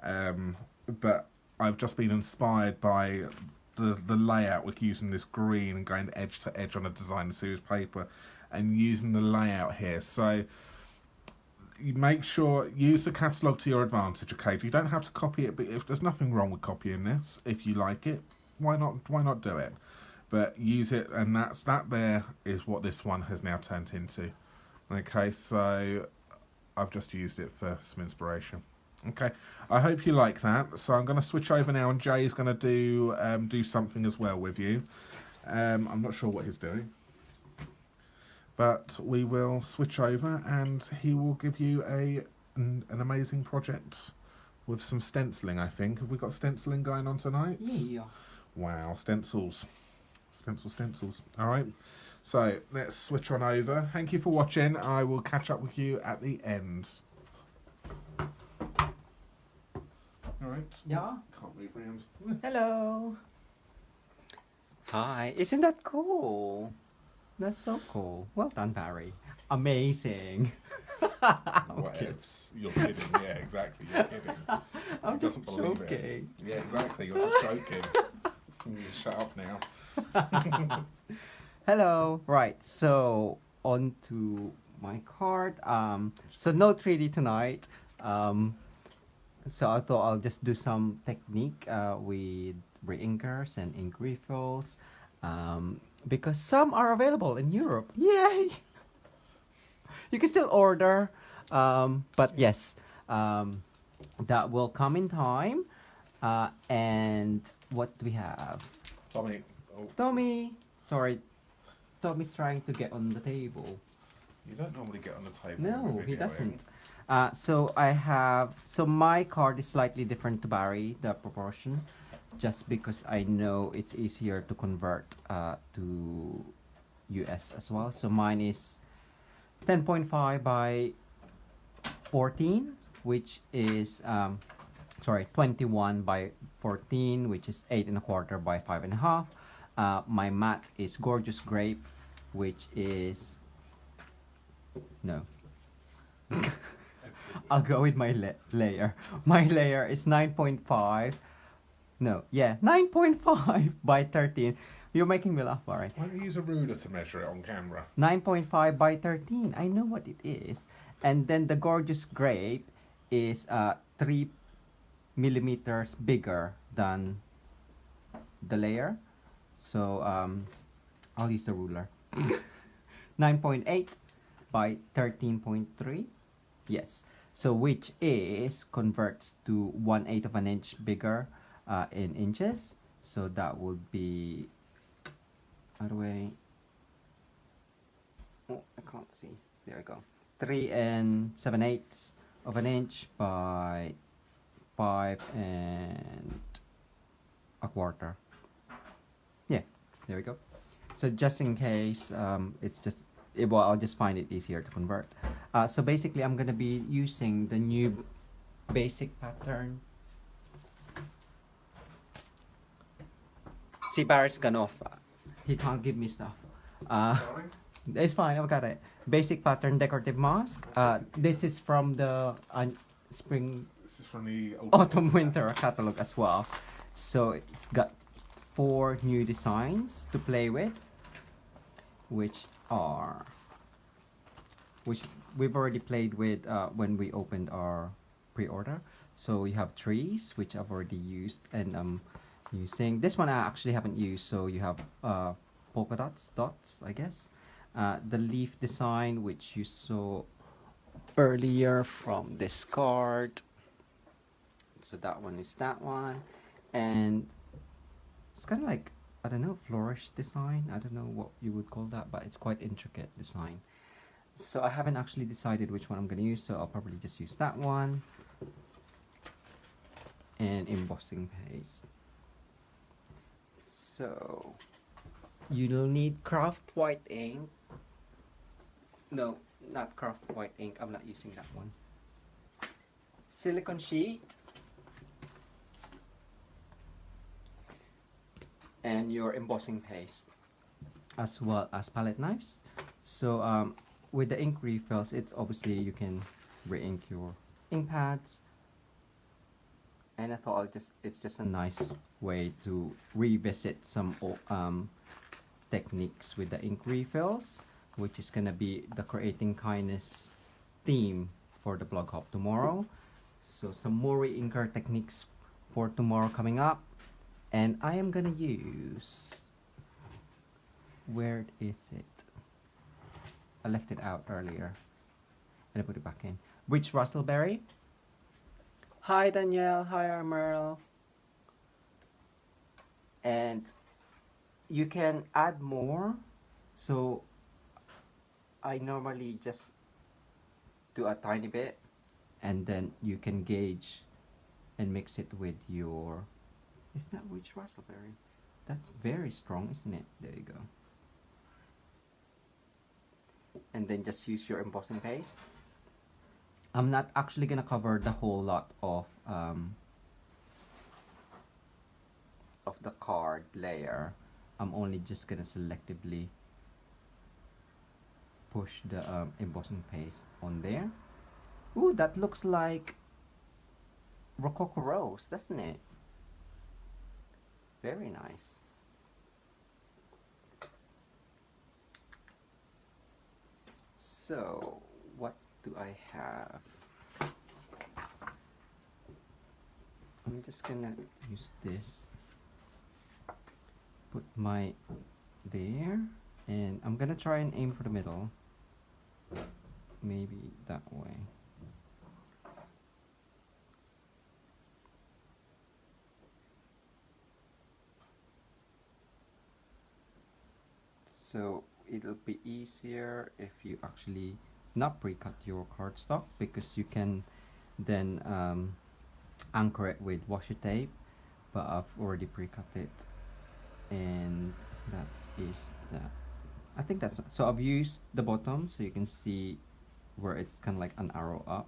but I've just been inspired by the layout with using this green and going edge to edge on a designer series paper and using the layout here. So you make sure, use the catalogue to your advantage, okay? You don't have to copy it, but if there's nothing wrong with copying this, if you like it, why not do it? But use it, and that there is what this one has now turned into. Okay, so I've just used it for some inspiration. Okay, I hope you like that. So I'm going to switch over now, and Jay's going to do something as well with you. I'm not sure what he's doing, but we will switch over, and he will give you an amazing project with some stenciling. I think, have we got stenciling going on tonight? Yeah. Wow, stencils. Stencils. All right. So let's switch on over. Thank you for watching. I will catch up with you at the end. All right. Yeah. Can't move around. Hello. Hi. Isn't that cool? That's so cool. Well done, Barry. Amazing. What ifs? You're kidding. Yeah, exactly. You're kidding. I'm He just doesn't believe joking. it. Yeah, exactly. You're just joking. You shut up now. Hello. Right. So on to my card. So no 3D tonight. So I thought I'll just do some technique with re-inkers and ink refills, because some are available in Europe. Yay! You can still order, but yes, that will come in time. And what do we have? Tommy. Oh, Tommy, sorry, Tommy's trying to get on the table. you don't normally get on the table. No, when we're he videoing. doesn't. So my card is slightly different to Barry, the proportion, just because I know it's easier to convert to US as well. So mine is 10.5 by 14, which is 21 by 14, which is 8.25 by 5.5. My mat is Gorgeous Grape, which is no. I'll go with my layer. My layer is 9.5. No, yeah, 9.5 by 13. You're making me laugh, Barry. Why don't you use a ruler to measure it on camera? 9.5 by 13. I know what it is. And then the Gorgeous Grape is 3 millimeters bigger than the layer. So I'll use the ruler. 9.8 by 13.3. Yes. So which is converts to 1/8 of an inch bigger in inches. So that would be, by the way, oh, I can't see. There we go. 3 7/8 of an inch by 5 1/4. Yeah, there we go. So just in case, it's just, well, I'll just find it easier to convert. So basically, I'm gonna be using the new basic pattern. See, Barry's gone off. He can't give me stuff. It's fine, I've got it. Basic pattern decorative mask. This is from the spring, This is from the autumn winter catalog as well. So it's got 4 new designs to play with, which we've already played with when we opened our pre-order. So you have trees, which I've already used, and using this one I actually haven't used. So you have polka dots, I guess. The leaf design, which you saw earlier from this card. So that one is that one, and it's kind of like, I don't know, flourish design. I don't know what you would call that, but it's quite intricate design. So I haven't actually decided which one I'm going to use, so I'll probably just use that one. And embossing paste. So you'll need craft white ink. No, not craft white ink. I'm not using that one. Silicone sheet. And your embossing paste, as well as palette knives. So with the ink refills, it's obviously you can re-ink your ink pads, and I thought it's just a nice way to revisit some techniques with the ink refills, which is gonna be the Creating Kindness theme for the blog hop tomorrow. So some more re-inker techniques for tomorrow coming up. And I am gonna use, where is it? I left it out earlier and I put it back in. Rich Russellberry. Hi Danielle, hi Merle. And you can add more. So I normally just do a tiny bit, and then you can gauge and mix it with your, is that rich raspberry? That's very strong, isn't it? There you go. And then just use your embossing paste. I'm not actually gonna cover the whole lot of the card layer. I'm only just gonna selectively push the embossing paste on there. Ooh, that looks like Rococo Rose, doesn't it? Very nice. So, what do I have? I'm just gonna use this. Put my there, and I'm gonna try and aim for the middle. Maybe that way. So it'll be easier if you actually not pre-cut your cardstock, because you can then anchor it with washi tape, but I've already pre-cut it, and that is that. I think that's, so I've used the bottom so you can see where it's kind of like an arrow up,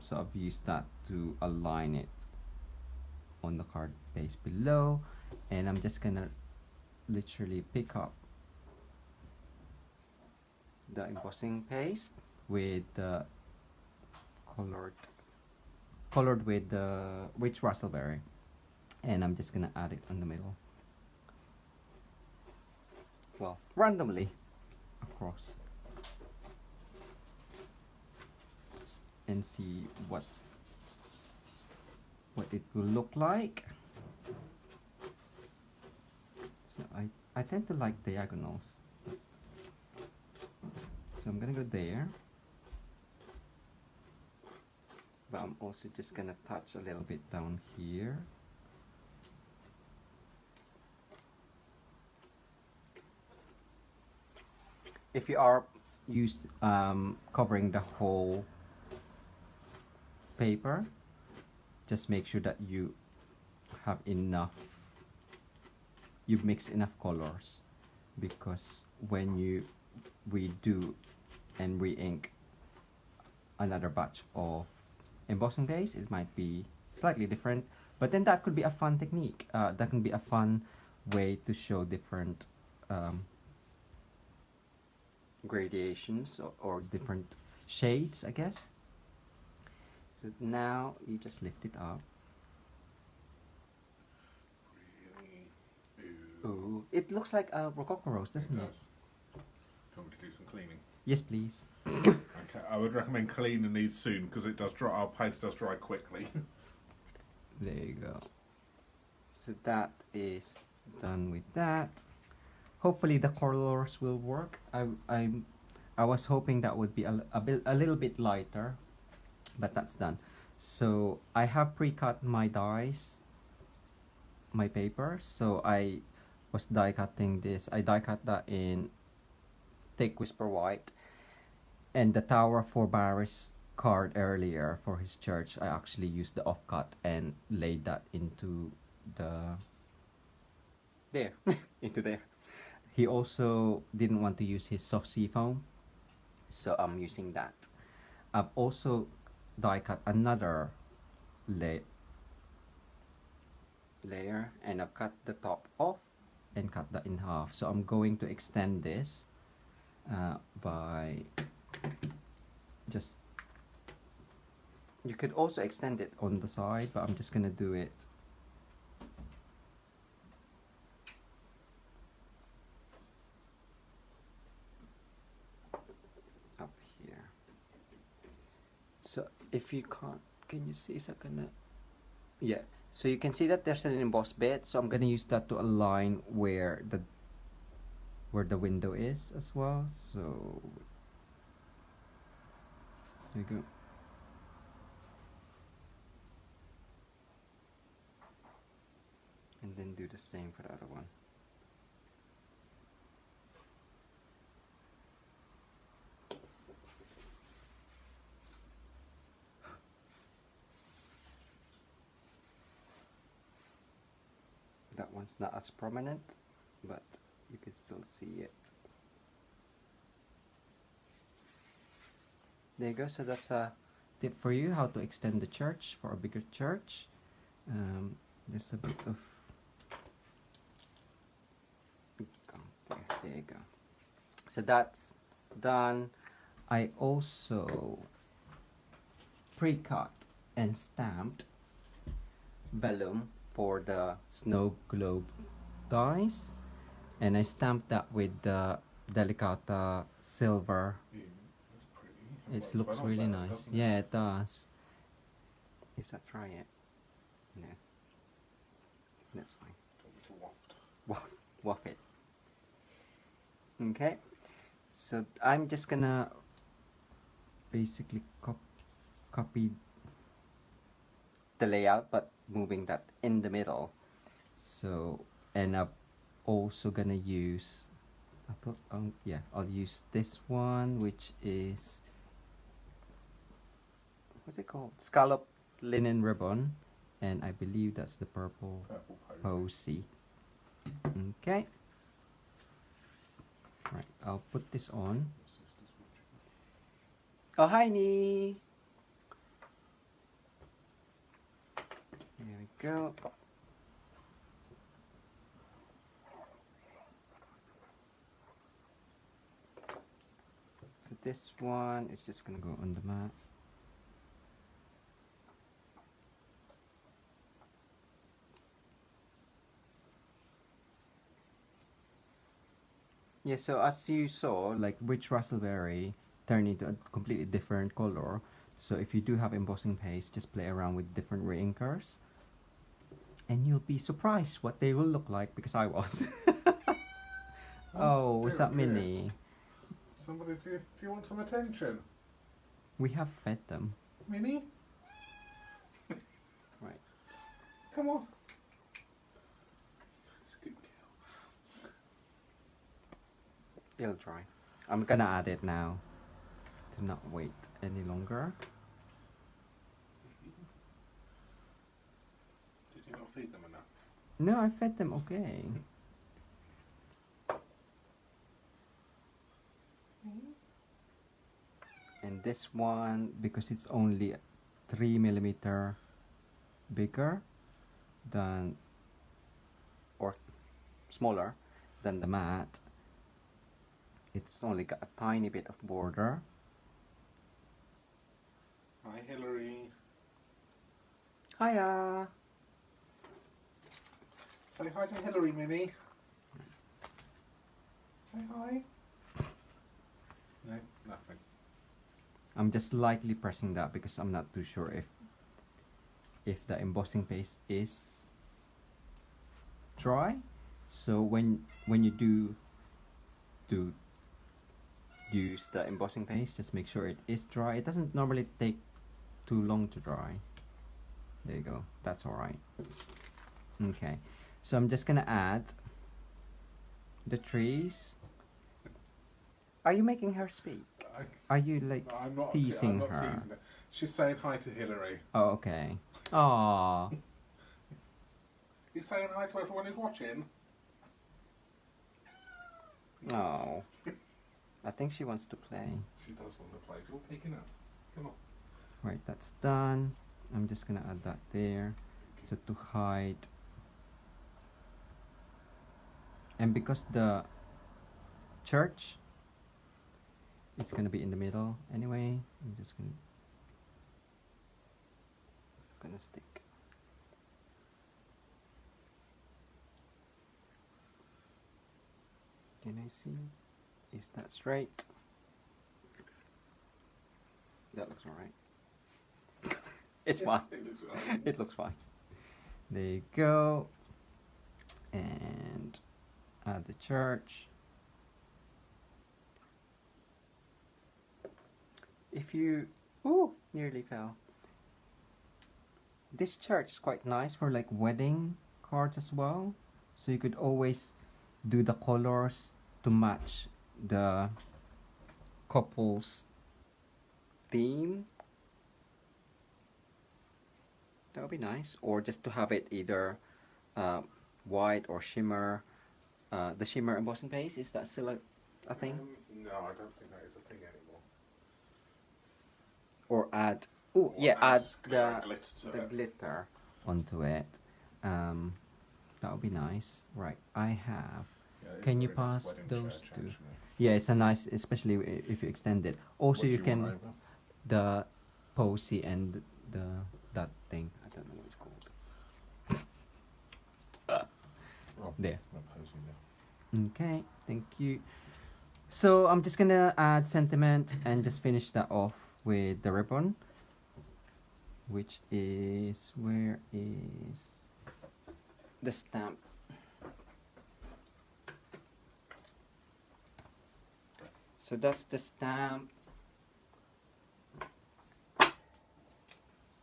so I've used that to align it on the card base below, and I'm just gonna literally pick up the embossing paste with the colored with the rich raspberry, and I'm just gonna add it in the middle, well, randomly across, and see what it will look like. So I tend to like diagonals, so I'm gonna go there, but I'm also just gonna touch a little bit down here. If you are used covering the whole paper, just make sure that you have enough, you've mixed enough colors, because when you redo and re-ink another batch of embossing paste, it might be slightly different, but then that could be a fun technique. That can be a fun way to show different gradations or different shades, I guess. So now you just lift it up. Really? Ooh, it looks like a Rococo Rose, doesn't it? Does. Do you want me to do some cleaning? Yes, please. Okay, I would recommend cleaning these soon, because it does dry. Our paste does dry quickly. There you go. So that is done with that. Hopefully the colors will work. I was hoping that would be a little bit lighter, but that's done. So I have pre-cut my dies, my paper. So I was die cutting this. I die cut that in thick Whisper White, and the Tower for Barry's card earlier for his church, I actually used the offcut and laid that into there into there. He also didn't want to use his soft sea foam, so I'm using that. I've also die cut another layer, and I've cut the top off and cut that in half. So I'm going to extend this by just, you could also extend it on the side, but I'm just gonna do it up here. So if you can't, can you see, is that gonna, yeah, So you can see that there's an embossed bit, so I'm gonna use that to align where the window is as well. So there you go. And then do the same for the other one. That one's not as prominent, but you can still see it. There you go. So that's a tip for you, how to extend the church for a bigger church. There's a bit of there you go. So that's done. I also pre-cut and stamped vellum for the snow globe dies, and I stamped that with the Delicata silver. Yeah, that's pretty. It looks well really done, nice. doesn't it? Yeah, it does. Is that dry yet? No. That's fine. Don't need to waft. Waff it. Okay. So I'm just gonna basically copy the layout, but moving that in the middle. So, and I'm also gonna use, I thought, yeah, I'll use this one, which is, what's it called? Scallop linen ribbon, and I believe that's the purple Purple posy. Okay. Right, I'll put this on. Oh, hi, Nee. There we go. So this one is just gonna go on the mat. Yeah, so as you saw, like rich raspberry turned into a completely different color. So if you do have embossing paste, just play around with different reinkers, and you'll be surprised what they will look like, because I was. Oh, what's dear, that, dear. Minnie? Somebody, do you want some attention? We have fed them. Minnie? Right. Come on. It's a good girl. It'll dry. I'm gonna add it now to not wait any longer. Did you not feed them enough? No, I fed them okay. And this one, because it's only 3mm bigger than, or smaller than the mat, it's only got a tiny bit of border. Hi, Hillary. Hiya! Say hi to Hillary, Minnie. Say hi. No, nothing. I'm just lightly pressing that because I'm not too sure if the embossing paste is dry. So when you do use the embossing paste, just make sure it is dry. It doesn't normally take too long to dry. There you go. That's all right. Okay. So I'm just gonna add the trees. Are you making her speak? Are you like I'm not teasing I'm not her? teasing her. She's saying hi to Hillary. Oh, okay. Aww. You saying hi to everyone who's watching? Oh. I think she wants to play. She does want to play. You're picking up. Come on. Right, that's done. I'm just gonna add that there. So to hide. And because the church is gonna be in the middle anyway, I'm just gonna stick. Can I see? Is that straight? That looks alright. It's fine. It looks alright. It looks fine. There you go. And add the church. If you, ooh, nearly fell. This church is quite nice for like wedding cards as well. So you could always do the colors to match the couple's theme. That would be nice. Or just to have it either white or shimmer. The shimmer embossing paste, is that still a thing? No, I don't think that is a thing anymore. Or add, oh yeah, add the glitter, glitter onto it. That would be nice. Right, I have. Can you pass those two? Actually. Yeah, it's a nice, especially if you extend it. Also, you can the posy and the that thing. I don't know what it's called. There. Okay, thank you. So I'm just gonna add sentiment and just finish that off with the ribbon, which is, where is the stamp? So that's the stamp.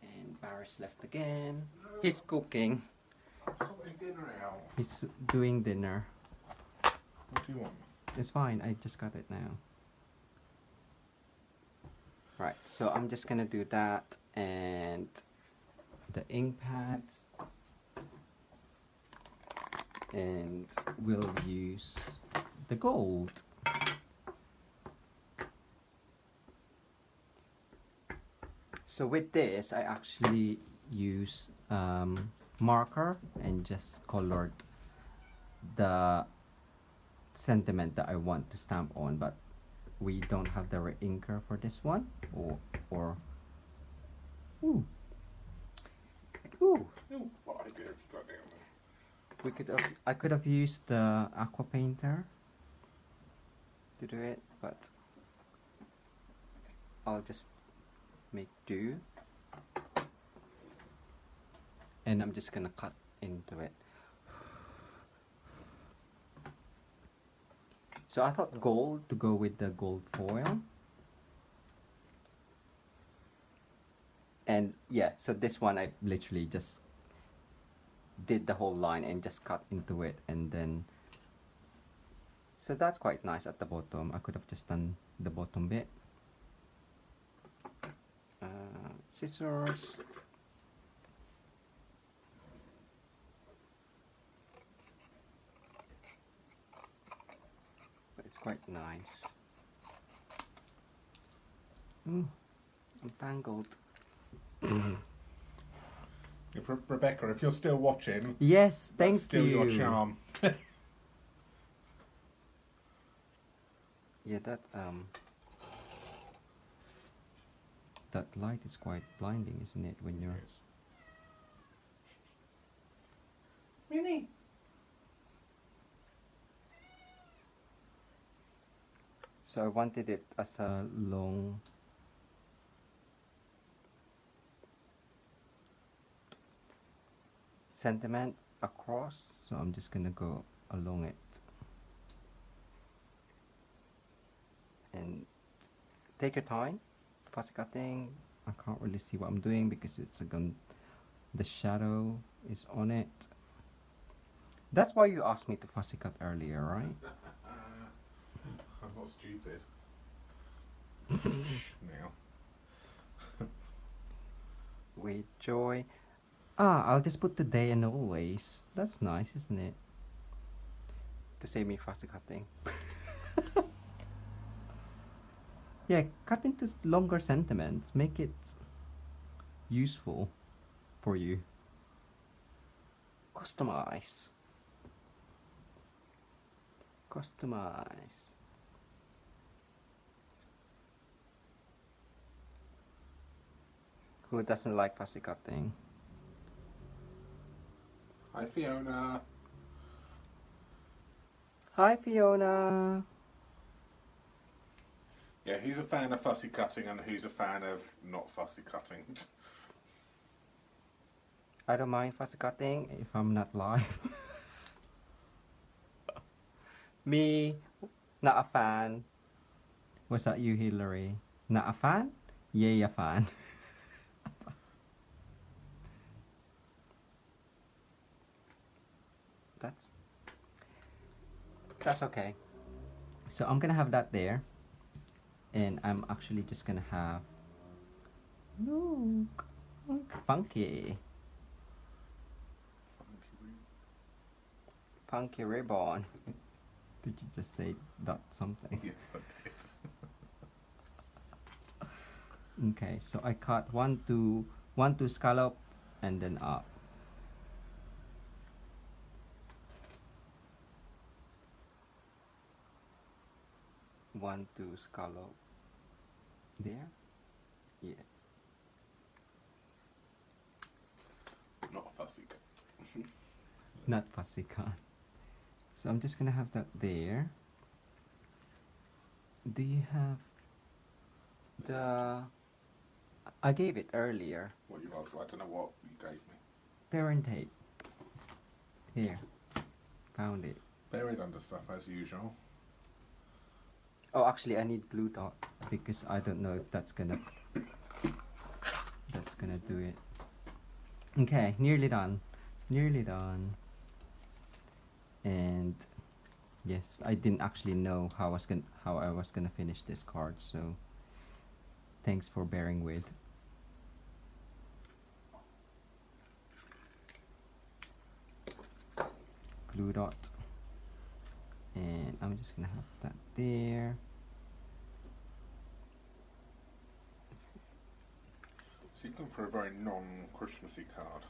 And Barry's left again. He's cooking. Sorting dinner out. He's doing dinner. What do you want? It's fine, I just got it now. Right, so I'm just gonna do that, and the ink pads, and we'll use the gold. So with this, I actually use marker and just colored the sentiment that I want to stamp on, but we don't have the right inker for this one, or ooh. What idea have you got down there? We could have, I could have used the aqua painter to do it, but I'll just make do, and I'm just gonna cut into it. So I thought gold to go with the gold foil. And yeah, so this one I literally just did the whole line and just cut into it, and then so that's quite nice at the bottom. I could have just done the bottom bit. Scissors. But it's quite nice. Ooh, I'm tangled. If Rebecca, if you're still watching, Yes, thank that's still you. your charm. Yeah, that light is quite blinding, isn't it, when you're... Really? So I wanted it as a long... sentiment across, so I'm just gonna go along it. And take your time, fussy cutting. I can't really see what I'm doing because it's the shadow is on it. That's why you asked me to fussy cut earlier, right? I'm not stupid. Now. With joy. I'll just put today and always. That's nice, isn't it? To save me fussy cutting. Yeah, cut into longer sentiments. Make it useful for you. Customize. Customize. Who doesn't like fussy cutting? Hi Fiona. Hi Fiona. Yeah, who's a fan of fussy cutting and who's a fan of not fussy cutting? I don't mind fussy cutting if I'm not live. Me, not a fan. Was that you, Hillary? Not a fan? Yay, a fan. That's okay. So I'm gonna have that there, and I'm actually just gonna have look funky ribbon. Did you just say that something? Yes, I did. Okay, so I cut one to scallop and then up. One to scallop there. Yeah. Not a fussy cut. Not fussy cut. So I'm just gonna have that there. Do you have the? I gave it earlier. What you asked? I don't know what you gave me. Parent tape. Here. Found it. Buried under stuff as usual. Oh, actually, I need glue dot because I don't know if that's gonna do it. Okay, nearly done. Nearly done. And yes, I didn't actually know how I was gonna finish this card, so thanks for bearing with. Glue dot. And I'm just gonna have that there. So you've gone for a very non-Christmassy card,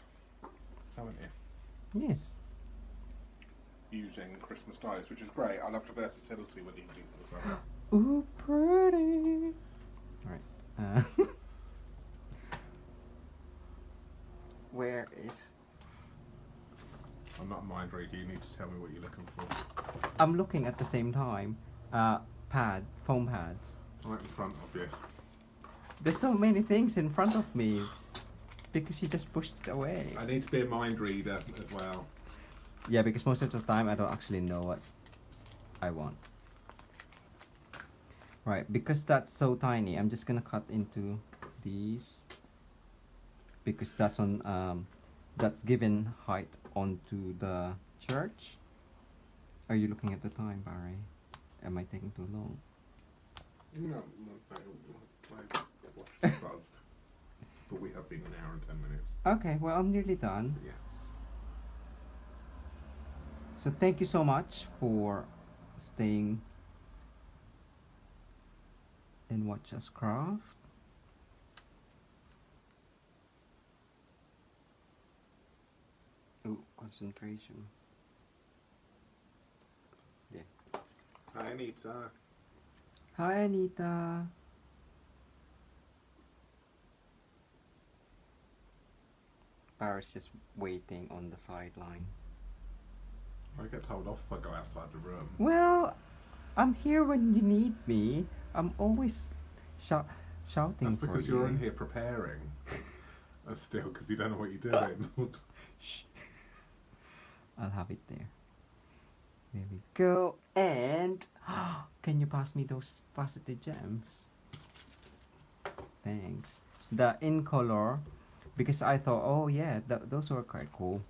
haven't you? Yes. Using Christmas dies, which is great. I love the versatility when you can do things like that. Ooh, pretty. Alright. Where is... I'm not a mind reader. You need to tell me what you're looking for. I'm looking at the same time. Foam pads. Right in front of you. There's so many things in front of me because you just pushed it away. I need to be a mind reader as well. Yeah, because most of the time I don't actually know what I want. Right, because that's so tiny, I'm just gonna cut into these because that's on that's given height onto the church. Are you looking at the time, Barry? Am I taking too long? No, I watched it buzzed. But we have been an hour and 10 minutes. Okay, well, I'm nearly done. Yes. So thank you so much for staying and watch us craft. Ooh, concentration. Yeah. Hi, Anita. Hi, Anita. Barry's just waiting on the sideline. I get told off if I go outside the room. Well, I'm here when you need me. I'm always shouting That's for because you. you're in here preparing. Still, because you don't know what you're doing. Shh. I'll have it there. There we go. And can you pass me those varsity gems? Thanks. The in color, because I thought, oh yeah, those were quite cool,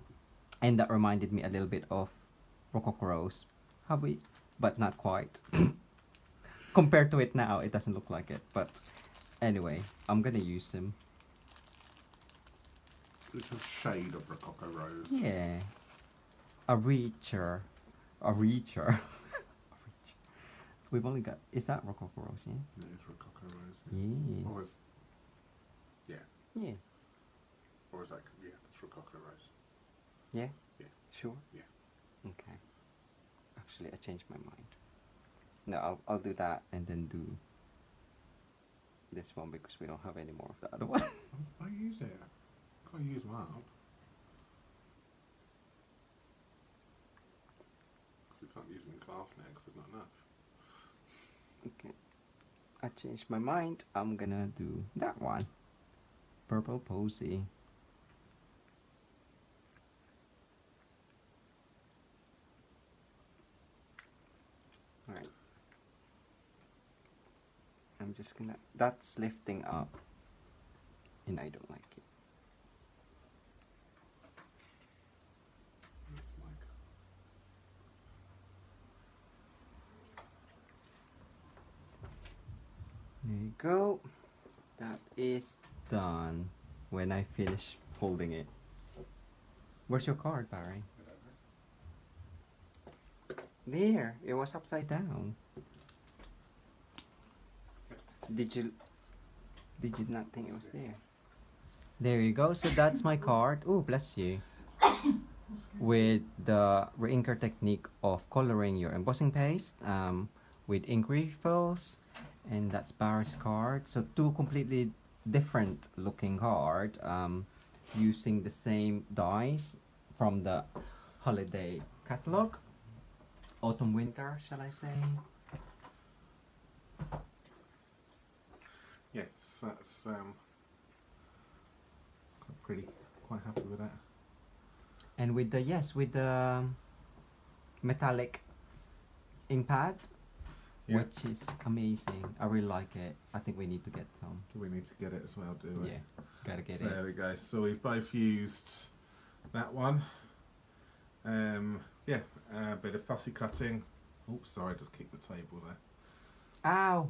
and that reminded me a little bit of Rococo Rose. Have we? But not quite. Compared to it now, it doesn't look like it. But anyway, I'm gonna use them. It's a shade of Rococo Rose. Yeah. A reacher. A reacher. We've only got... Is that Rococo Rose, yeah? Yeah, it's Rococo Rose. Yes. Or is, yeah. Yeah. Or is that... Yeah, it's Rococo Rose. Yeah? Yeah. Sure? Yeah. Okay. Actually, I changed my mind. No, I'll do that and then do this one because we don't have any more of the other one. I use it. Can't use them up. We can't use them in class now because there's not enough. Okay. I changed my mind. I'm gonna do that one. Purple Posy. I'm just gonna. That's lifting up, and I don't like it. There you go. That is done. When I finish holding it. Where's your card, Barry? There. It was upside down. Did you not think it was there? There you go. So that's my card. Oh, bless you. With the re-inker technique of coloring your embossing paste with ink refills, and that's Barry's card. So two completely different looking card using the same dies from the holiday catalog, autumn winter, shall I say? Yes, that's quite pretty. Quite happy with that. And with the metallic ink pad, Yeah. which is amazing. I really like it. I think we need to get some. Do we need to get it as well, do we? Yeah, gotta get So it. there we go. So we've both used that one. Yeah, a bit of fussy cutting. Oh, sorry, just kicked the table there. Ow!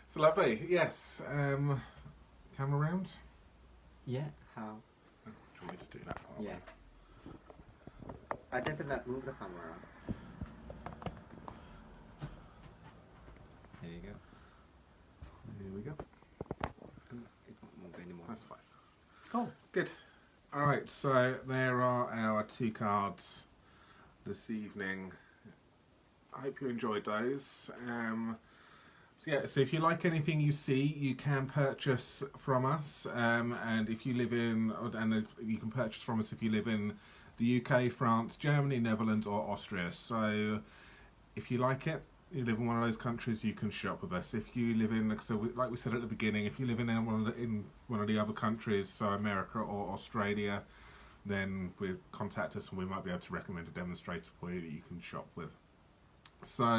So lovely. Yes. Camera round. Yeah, how? Do you want me to do that? Yeah. I tend to not move the camera. There you go. Here we go. It won't move anymore. That's fine. Cool. Good. All right. So there are our two cards this evening. I hope you enjoyed those. So yeah, so if you like anything you see, you can purchase from us, and if you live in, and if you can purchase from us if you live in the UK, France, Germany, Netherlands, or Austria. So if you like it, you live in one of those countries, you can shop with us. If you live in, like we said at the beginning, if you live in one of the other countries, so America or Australia, then contact us and we might be able to recommend a demonstrator for you that you can shop with. So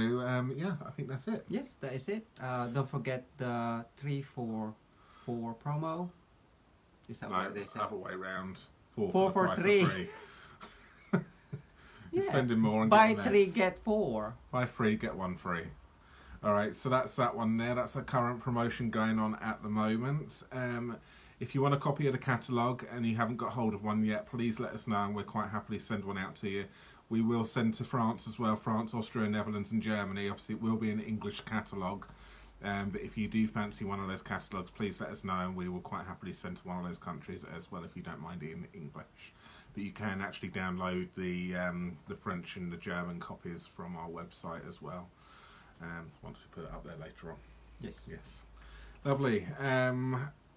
yeah, I think that's it. Yes, that is it. Don't forget the 3-4-4 promo. Is that No, what they say? other way round. 4 4 for the for price 3. of 3. You're spending more and Buy getting 3 less. get 4. Buy 3 get 1 free. All right, so that's that one there. That's a current promotion going on at the moment. If you want a copy of the catalogue and you haven't got hold of one yet, please let us know and we'll quite happily send one out to you. We will send to France as well, France, Austria, Netherlands and Germany. Obviously it will be an English catalogue, but if you do fancy one of those catalogues, please let us know and we will quite happily send to one of those countries as well if you don't mind it in English. But you can actually download the French and the German copies from our website as well, once we put it up there later on. Yes. Yes. Lovely.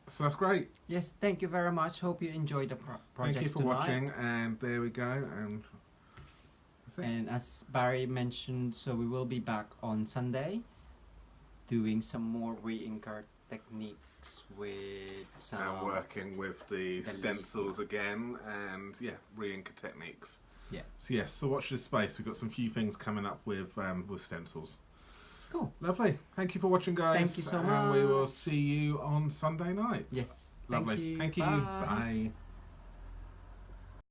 So that's great. Yes, thank you very much. Hope you enjoyed the project. Thank you for watching, and there we go. And that's it. And as Barry mentioned, so we will be back on Sunday doing some more re-inker techniques with some And working with the the stencils again, and yeah, re-inker techniques. Yeah. So yes, so watch this space. We've got some few things coming up with stencils. Cool. Lovely. Thank you for watching, guys. Thank you so And we will much. see you on Sunday night. Yes. Lovely. Thank you. Thank you. Bye. Bye.